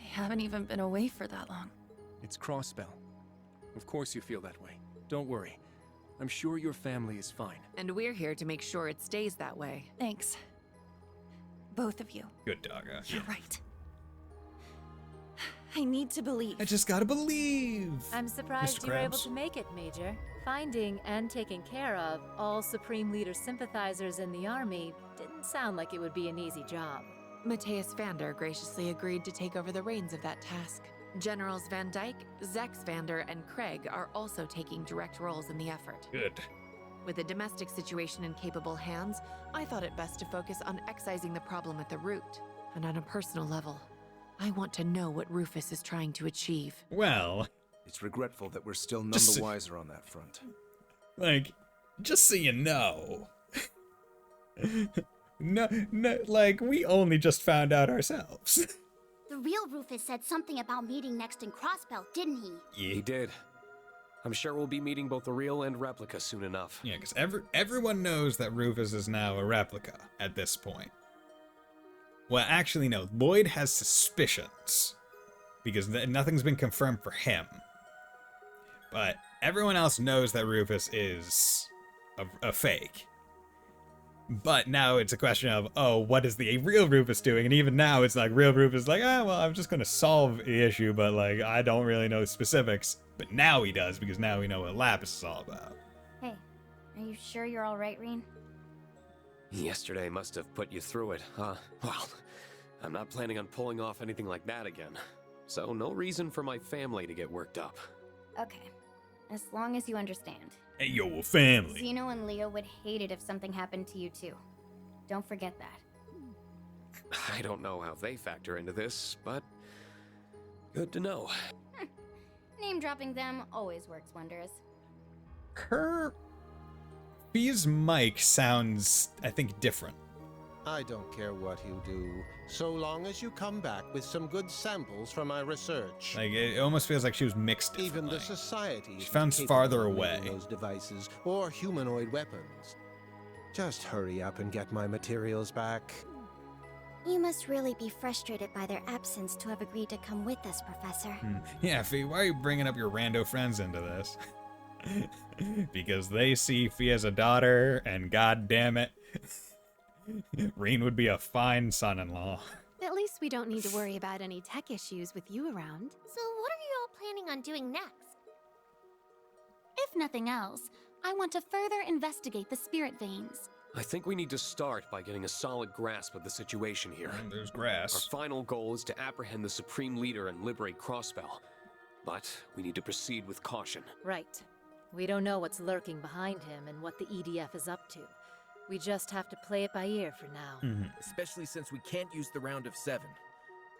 I haven't even been away for that long. It's Crossbell. Of course you feel that way. Don't worry. I'm sure your family is fine. And we're here to make sure it stays that way. Thanks. Both of you. Good doggo. You're right. I need to believe. I just gotta believe. I'm surprised Mr. you were able Krabs. to make it, Major. Finding and taking care of all Supreme Leader sympathizers in the army didn't sound like it would be an easy job. Mateus Vander graciously agreed to take over the reins of that task. Generals Van Dyke, Zex Vander, and Craig are also taking direct roles in the effort. Good. With the domestic situation in capable hands, I thought it best to focus on excising the problem at the root. And on a personal level, I want to know what Rufus is trying to achieve. Well, It's regretful that we're still none the wiser on that front. Like, just so you know. No, like, we only just found out ourselves. The real Rufus said something about meeting next in Crossbelt, didn't he? Yeah, he did. I'm sure we'll be meeting both the real and replica soon enough. Yeah, because everyone knows that Rufus is now a replica at this point. Well, actually, no. Lloyd has suspicions. Because nothing's been confirmed for him. But everyone else knows that Rufus is a fake. But now it's a question of, oh, what is the real Rufus doing? And even now, it's like, real Rufus is like, well, I'm just going to solve the issue, but, like, I don't really know specifics. But now he does, because now we know what Lapis is all about. Hey, are you sure you're all right, Reen? Yesterday must have put you through it, huh? Well, I'm not planning on pulling off anything like that again. So no reason for my family to get worked up. Okay, as long as you understand. Hey, yo, family. Zeno and Leo would hate it if something happened to you too. Don't forget that. I don't know how they factor into this, but good to know. Name dropping them always works wonders. Fee's mic sounds, I think, different. I don't care what you do, so long as you come back with some good samples from my research. Like, it almost feels like she was mixed Even the society she found isn't farther capable of away. reading those devices or humanoid weapons. Just hurry up and get my materials back. You must really be frustrated by their absence to have agreed to come with us, Professor. Yeah, Fee, why are you bringing up your rando friends into this? Because they see Fee as a daughter, and god damn it, Reen would be a fine son-in-law. At least we don't need to worry about any tech issues with you around. So what are you all planning on doing next? If nothing else, I want to further investigate the spirit veins. I think we need to start by getting a solid grasp of the situation here. There's grass. Our final goal is to apprehend the Supreme Leader and liberate Crossbell. But we need to proceed with caution. Right. We don't know what's lurking behind him and what the EDF is up to. We just have to play it by ear for now. Especially since we can't use the round of 7.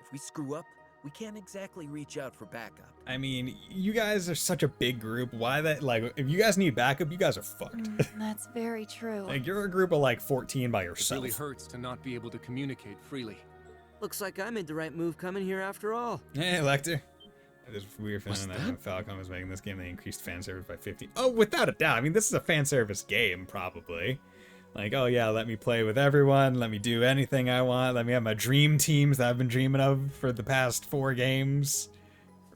If we screw up, we can't exactly reach out for backup. I mean, you guys are such a big group. Why that, like, if you guys need backup, you guys are fucked. That's very true. Like, you're a group of like 14 by yourself. It really hurts to not be able to communicate freely. Looks like I made the right move coming here after all. Hey, Lecter. There's a weird feeling that when Falcon was making this game, they increased fan service by 50. Oh, without a doubt. I mean, this is a fan service game, probably. Like, oh yeah, let me play with everyone, let me do anything I want, let me have my dream teams that I've been dreaming of for the past 4 games.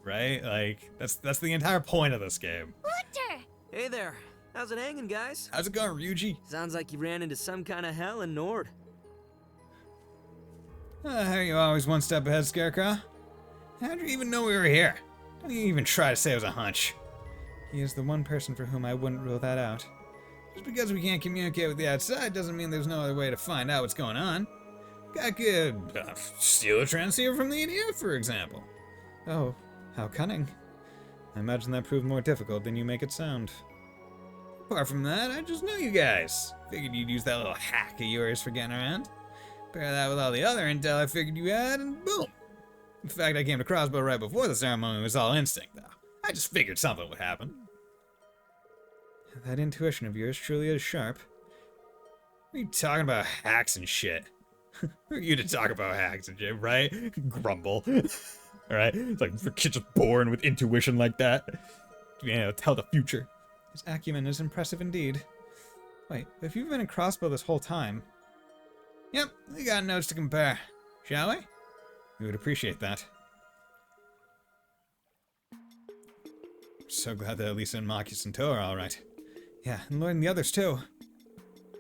Right? Like, that's the entire point of this game. Lecter! Hey there. How's it hanging, guys? How's it going, Ryuji? Sounds like you ran into some kind of hell in Nord. How are you always one step ahead, Scarecrow? How'd you even know we were here? Don't you even try to say it was a hunch. He is the one person for whom I wouldn't rule that out. Just because we can't communicate with the outside doesn't mean there's no other way to find out what's going on. I could steal a transceiver from the EDF, for example. Oh, how cunning. I imagine that proved more difficult than you make it sound. Apart from that, I just know you guys. Figured you'd use that little hack of yours for getting around. Pair that with all the other intel I figured you had, and boom. In fact, I came to Crossbow right before the ceremony. It was all instinct, though. I just figured something would happen. That intuition of yours truly is sharp. What are you talking about hacks and shit? Who are you to talk about hacks and shit, right? Grumble. Alright? It's like the kid's just born with intuition like that. You know, tell the future. His acumen is impressive indeed. Wait, if you've been in Crossbow this whole time... Yep, we got notes to compare. Shall we? We would appreciate that. So glad that at least Marcus and Toa are alright. Yeah, and Lloyd and the others too.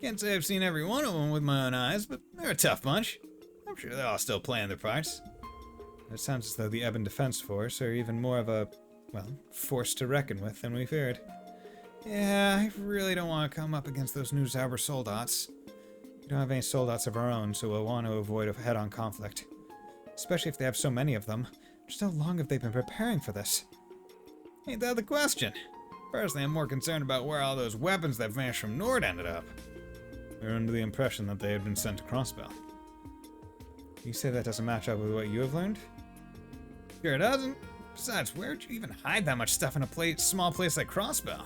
Can't say I've seen every one of them with my own eyes, but they're a tough bunch. I'm sure they're all still playing their parts. It sounds as though the Ebon Defense Force are even more of a, well, force to reckon with than we feared. Yeah, I really don't want to come up against those new Zauber soldats. We don't have any soldats of our own, so we'll want to avoid a head-on conflict. Especially if they have so many of them. Just how long have they been preparing for this? Ain't that the question? Personally, I'm more concerned about where all those weapons that vanished from Nord ended up. We were under the impression that they had been sent to Crossbell. You say that doesn't match up with what you have learned? Sure it doesn't. Besides, where'd you even hide that much stuff in a small place like Crossbow?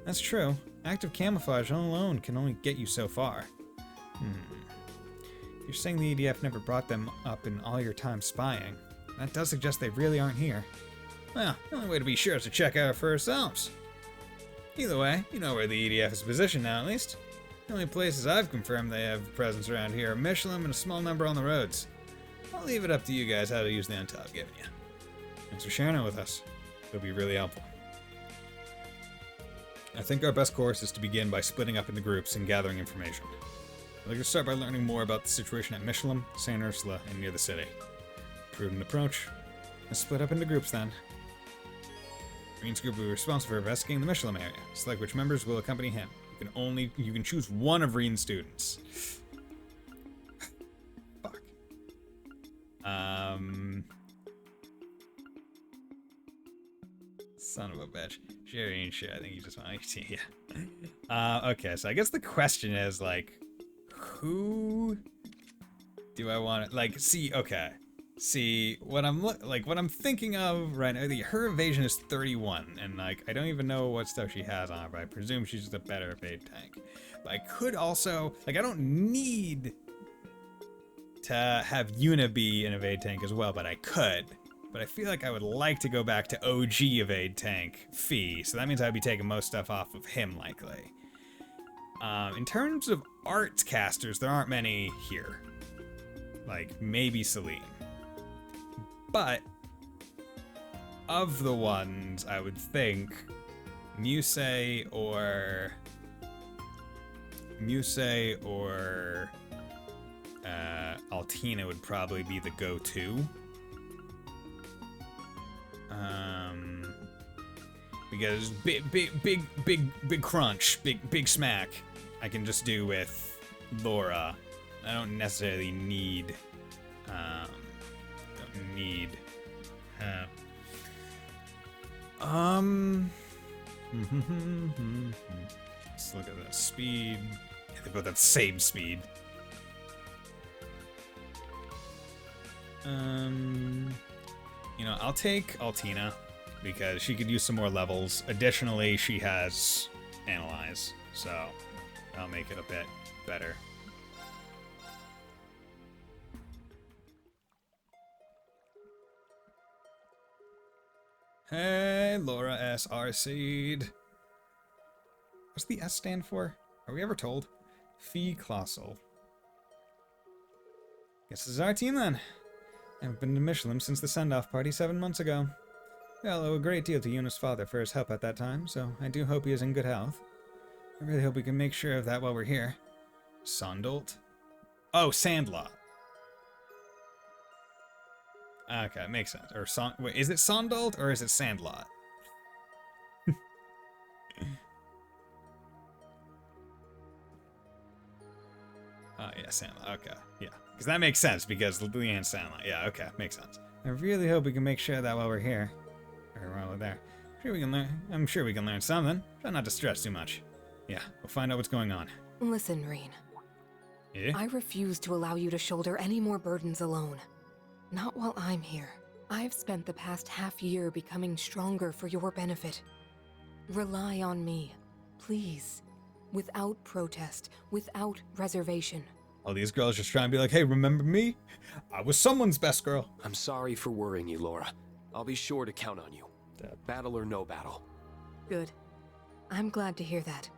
That's true. Active camouflage alone can only get you so far. You're saying the EDF never brought them up in all your time spying. That does suggest they really aren't here. Well, the only way to be sure is to check out for ourselves. Either way, you know where the EDF is positioned now, at least. The only places I've confirmed they have a presence around here are Michelin and a small number on the roads. I'll leave it up to you guys how to use the intel I've given you. Thanks for sharing it with us. It'll be really helpful. I think our best course is to begin by splitting up into groups and gathering information. I'd like to start by learning more about the situation at Michelin, St. Ursula, and near the city. Prudent approach. Let's split up into groups then. Green's group will be responsible for investigating the Michelin area. Select which members will accompany him. You can choose one of Reen's students. Fuck. Son of a bitch. Sherry and shit. I think you just want to see. Yeah. Okay, so I guess the question is like, who do I want to like? See what I'm thinking of right now. Her evasion is 31, and like I don't even know what stuff she has on her, but I presume she's just a better evade tank. But I could also I don't need to have Yuna be an evade tank as well, but I could. But I feel like I would like to go back to OG evade tank Fee, so that means I'd be taking most stuff off of him likely. In terms of arts casters, there aren't many here. Like maybe Celine. But of the ones, I would think Muse or Altina would probably be the go-to. Because big crunch, big smack, I can just do with Laura. I don't necessarily need. Let's look at that speed. Yeah, they both have the same speed. You know, I'll take Altina because she could use some more levels. Additionally, she has Analyze, so that'll make it a bit better. Hey, Laura S. Seed. What's the S stand for? Are we ever told? Fee Colossal. Guess this is our team then. I've been to Michelin since the send-off party 7 months ago. We all owe a great deal to Yuna's father for his help at that time, so I do hope he is in good health. I really hope we can make sure of that while we're here. Sondolt? Oh, Sandlot. Okay, makes sense. Or wait, is it Sondolt or is it Sandlot? Oh yeah, Sandlot. Okay, yeah, because that makes sense because Leanne's Sandlot. Yeah, okay, makes sense. I really hope we can make sure of that while we're here, or while we're there. I'm sure we can learn something. Try not to stress too much. Yeah, we'll find out what's going on. Listen, Reen. Yeah? I refuse to allow you to shoulder any more burdens alone. Not while I'm here. I've spent the past half year becoming stronger for your benefit. Rely on me, please. Without protest, without reservation. All these girls just trying to be like, hey, remember me? I was someone's best girl. I'm sorry for worrying you, Laura. I'll be sure to count on you. Battle or no battle. Good. I'm glad to hear that.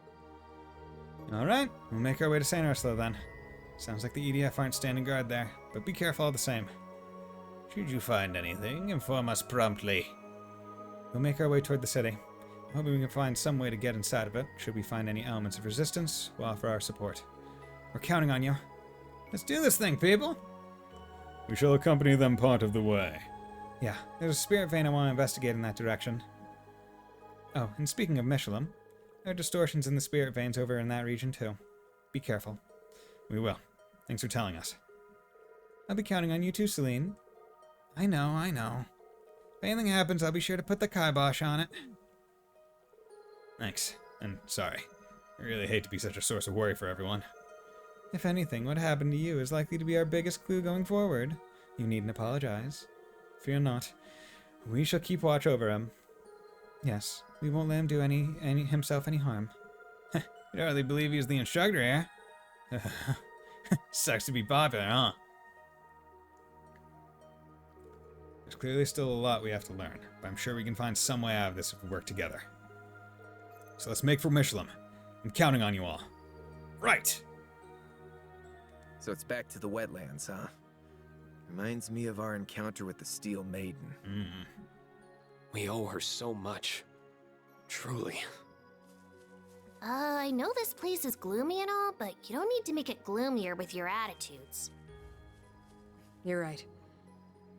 Alright, we'll make our way to St. Ursula then. Sounds like the EDF aren't standing guard there, but be careful all the same. Should you find anything, inform us promptly. We'll make our way toward the city. Hoping we can find some way to get inside of it. Should we find any elements of resistance, we'll offer our support. We're counting on you. Let's do this thing, people! We shall accompany them part of the way. Yeah, there's a spirit vein I want to investigate in that direction. Oh, and speaking of Michelin, there are distortions in the spirit veins over in that region too. Be careful. We will. Thanks for telling us. I'll be counting on you too, Celine. I know. If anything happens, I'll be sure to put the kibosh on it. Thanks. And sorry. I really hate to be such a source of worry for everyone. If anything, what happened to you is likely to be our biggest clue going forward. You needn't apologize. Fear not. We shall keep watch over him. Yes, we won't let him do himself any harm. You don't really believe he's the instructor here? Sucks to be popular, huh? There's clearly still a lot we have to learn, but I'm sure we can find some way out of this if we work together. So let's make for Michelin. I'm counting on you all. Right! So it's back to the wetlands, huh? Reminds me of our encounter with the Steel Maiden. We owe her so much. Truly. I know this place is gloomy and all, but you don't need to make it gloomier with your attitudes. You're right.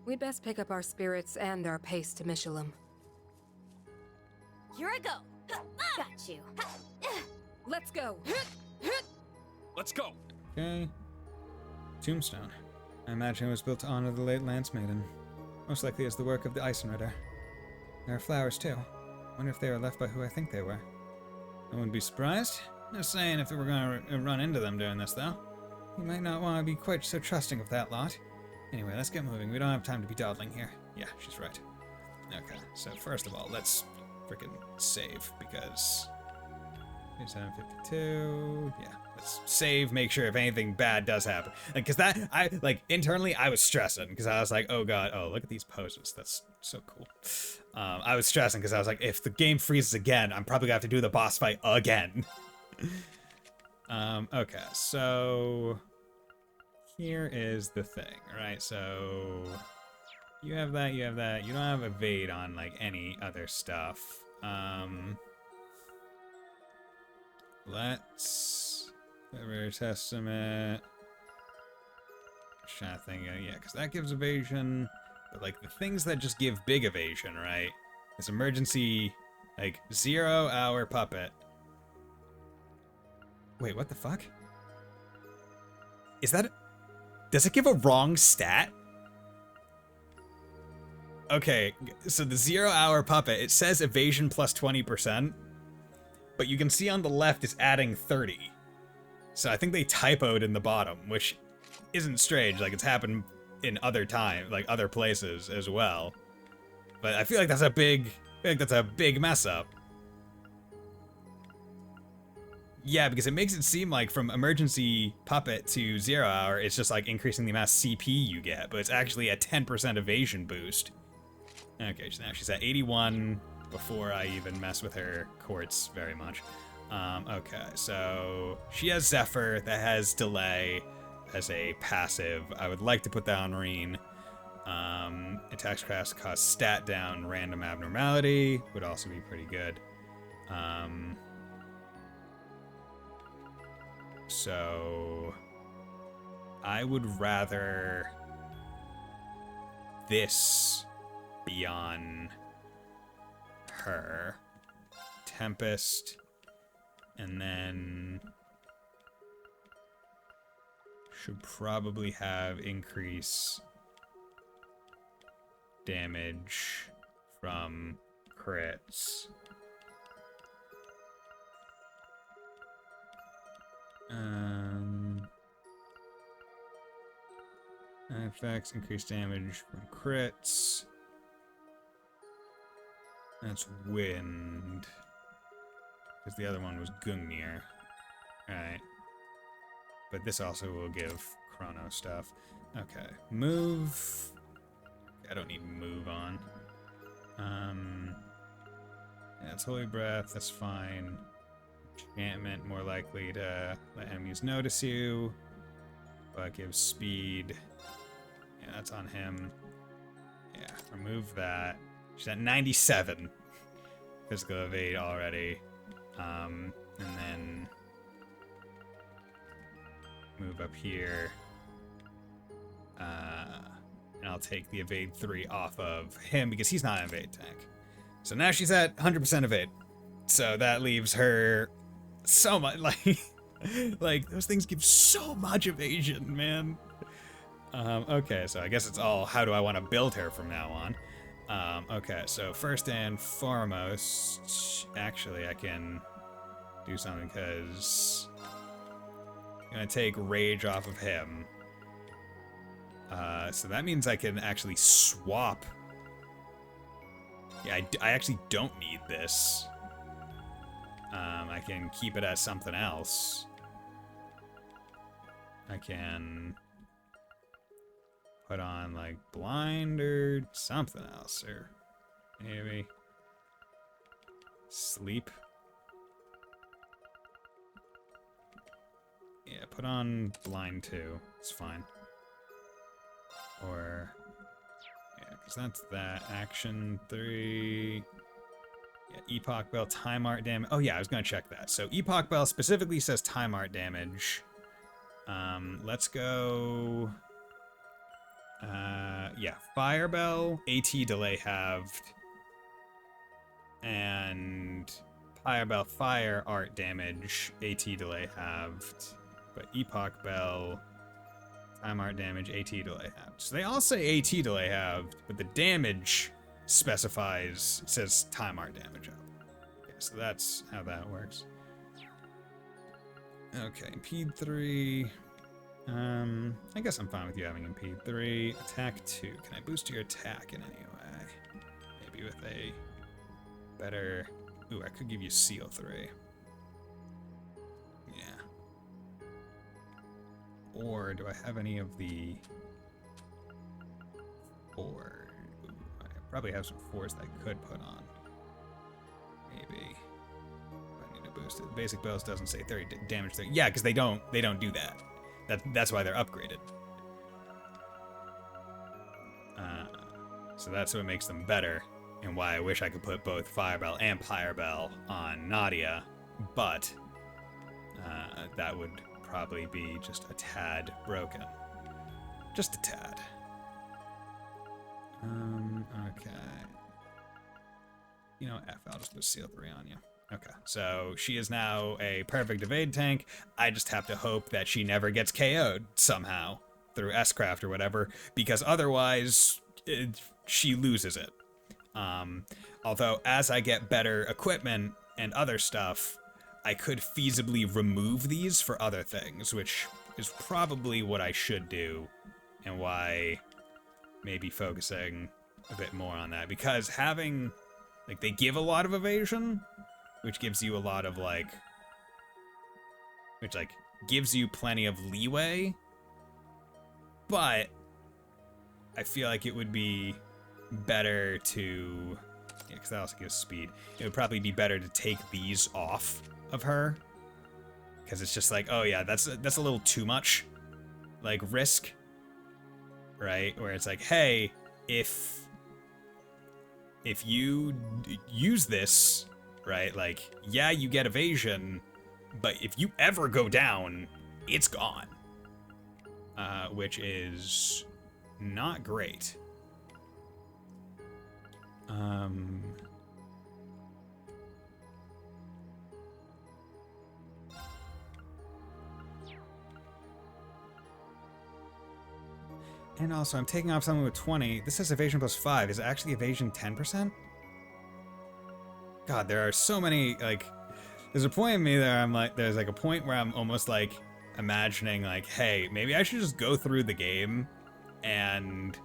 We'd best pick up our spirits and our pace to Michelin. Here I go. Got you. Let's go. Let's go. Okay. Tombstone. I imagine it was built to honor the late Lance Maiden. Most likely as the work of the Eisenritter. There are flowers too. Wonder if they were left by who I think they were. I wouldn't be surprised. Just saying if we were going to run into them doing this, though. You might not want to be quite so trusting of that lot. Anyway, let's get moving. We don't have time to be dawdling here. Yeah, she's right. Okay, so first of all, let's freaking save, because... 752... Yeah, let's save, make sure if anything bad does happen. Because internally, I was stressing, because I was like, oh god, oh, look at these poses. That's so cool. I was stressing, because I was like, if the game freezes again, I'm probably going to have to do the boss fight again. Okay, so... Here is the thing, right? So... You have that, you have that. You don't have evade on, like, any other stuff. Let's... Reverie Testament... Trying to think, yeah, because that gives evasion, but, like, the things that just give big evasion, right? This emergency, like, 0 hour puppet. Wait, what the fuck? Is that... Does it give a wrong stat? Okay, so the 0 hour puppet, it says evasion plus 20%, but you can see on the left it's adding 30. So I think they typoed in the bottom, which isn't strange, like it's happened in other time, like other places as well. But I feel like that's a big, mess up. Yeah, because it makes it seem like from emergency puppet to 0 hour, it's just like increasing the amount of CP you get, but it's actually a 10% evasion boost. Okay, so now she's at 81 before I even mess with her quartz very much. Okay, so she has Zephyr that has delay as a passive. I would like to put that on Reen. Attacks cost stat down, random abnormality would also be pretty good. So I would rather this be on her. Tempest, and then should probably have increase damage from crits. Effects, increase damage from crits. That's wind. Because the other one was Gungnir. Alright. But this also will give Chrono stuff. Okay. Move. I don't need move on. Yeah, it's Holy Breath, that's fine. Enchantment, more likely to let enemies notice you. But gives speed. Yeah, that's on him. Yeah, remove that. She's at 97. Physical evade already. And then move up here. And I'll take the evade 3 off of him because he's not an evade tank. So now she's at 100% evade. So that leaves her so much, like those things give so much evasion, man. Okay, so I guess it's all how do I want to build her from now on. Okay, so first and foremost, actually I can do something because I'm gonna take rage off of him. So that means I can actually swap Yeah, I actually don't need this. I can keep it as something else. I can put on, like, blind or something else, or maybe sleep. Yeah, put on blind too. It's fine. Or, yeah, because that's that. Action 3. Yeah, Epoch Bell, time art damage. Oh, yeah, I was going to check that. So, Epoch Bell specifically says time art damage. Let's go. Yeah, Fire Bell, AT delay halved. And Fire Bell, fire art damage, AT delay halved. But Epoch Bell, time art damage, AT delay halved. So they all say AT delay halved, but the damage says time art damage up. Okay, so that's how that works. Okay, impede 3. I guess I'm fine with you having impede 3. Attack 2. Can I boost your attack in any way? Maybe with a better... Ooh, I could give you seal 3. Yeah. Or do I have any of the 4? Ooh, I probably have some 4s that I could put on. Maybe. I need to boost it. Basic bells doesn't say 30 damage 30. Yeah, because they don't do that. That's why they're upgraded. So that's what makes them better, and why I wish I could put both Firebell and Pyrebell on Nadia, but that would probably be just a tad broken. Just a tad. Okay. You know, I'll just put seal 3 on you. Okay, so she is now a perfect evade tank. I just have to hope that she never gets KO'd somehow through S-Craft or whatever, because otherwise she loses it. Although as I get better equipment and other stuff, I could feasibly remove these for other things, which is probably what I should do, and why maybe focusing a bit more on that, because having, like, they give a lot of evasion, which gives you a lot of, like, gives you plenty of leeway, but I feel like it would be better to, yeah, because that also gives speed. It would probably be better to take these off of her, because it's just like, oh yeah, that's a little too much, like, risk, right? Where it's like, hey, if you use this, right, like, yeah, you get evasion, but if you ever go down, it's gone, which is not great. And also, I'm taking off someone with 20. This says evasion plus 5. Is it actually evasion 10%? God, there are so many, like... There's a point in me there, I'm like... There's, like, a point where I'm almost, like, imagining, like, hey, maybe I should just go through the game and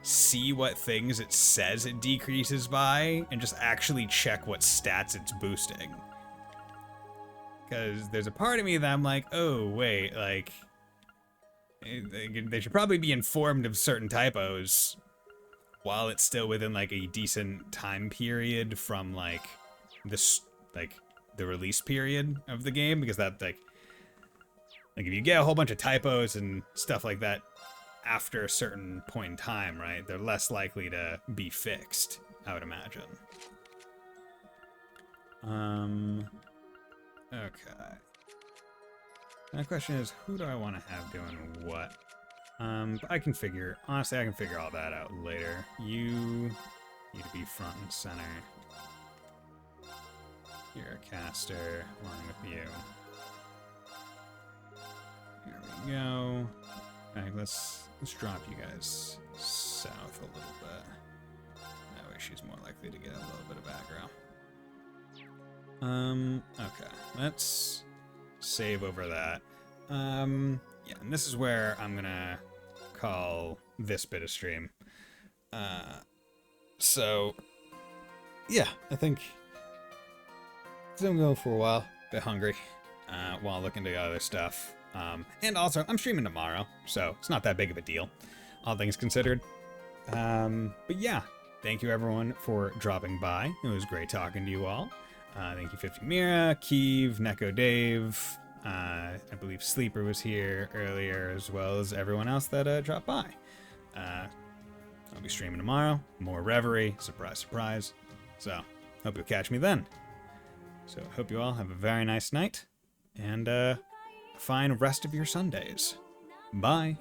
see what things it says it decreases by, and just actually check what stats it's boosting. Because there's a part of me that I'm like, oh, wait, like... They should probably be informed of certain typos while it's still within, like, a decent time period from, like, this, like, the release period of the game, because that, like, if you get a whole bunch of typos and stuff like that after a certain point in time, right, they're less likely to be fixed, I would imagine. Okay. My question is, who do I want to have doing what? Honestly, I can figure all that out later. You need to be front and center. You're a caster, along with you. There we go. Alright, let's drop you guys south a little bit. That way she's more likely to get a little bit of aggro. Okay, let's save over that. Yeah, and this is where I'm gonna call this bit of stream. So yeah, I think I'm going for a while. Bit hungry while looking to other stuff. And also, I'm streaming tomorrow, so it's not that big of a deal, all things considered. But yeah, thank you everyone for dropping by. It was great talking to you all. Thank you 50 Mira, Keeve, Neko Dave. I believe Sleeper was here earlier, as well as everyone else that dropped by. I'll be streaming tomorrow. More Reverie. Surprise, surprise. So, hope you'll catch me then. So, hope you all have a very nice night, and fine rest of your Sundays. Bye.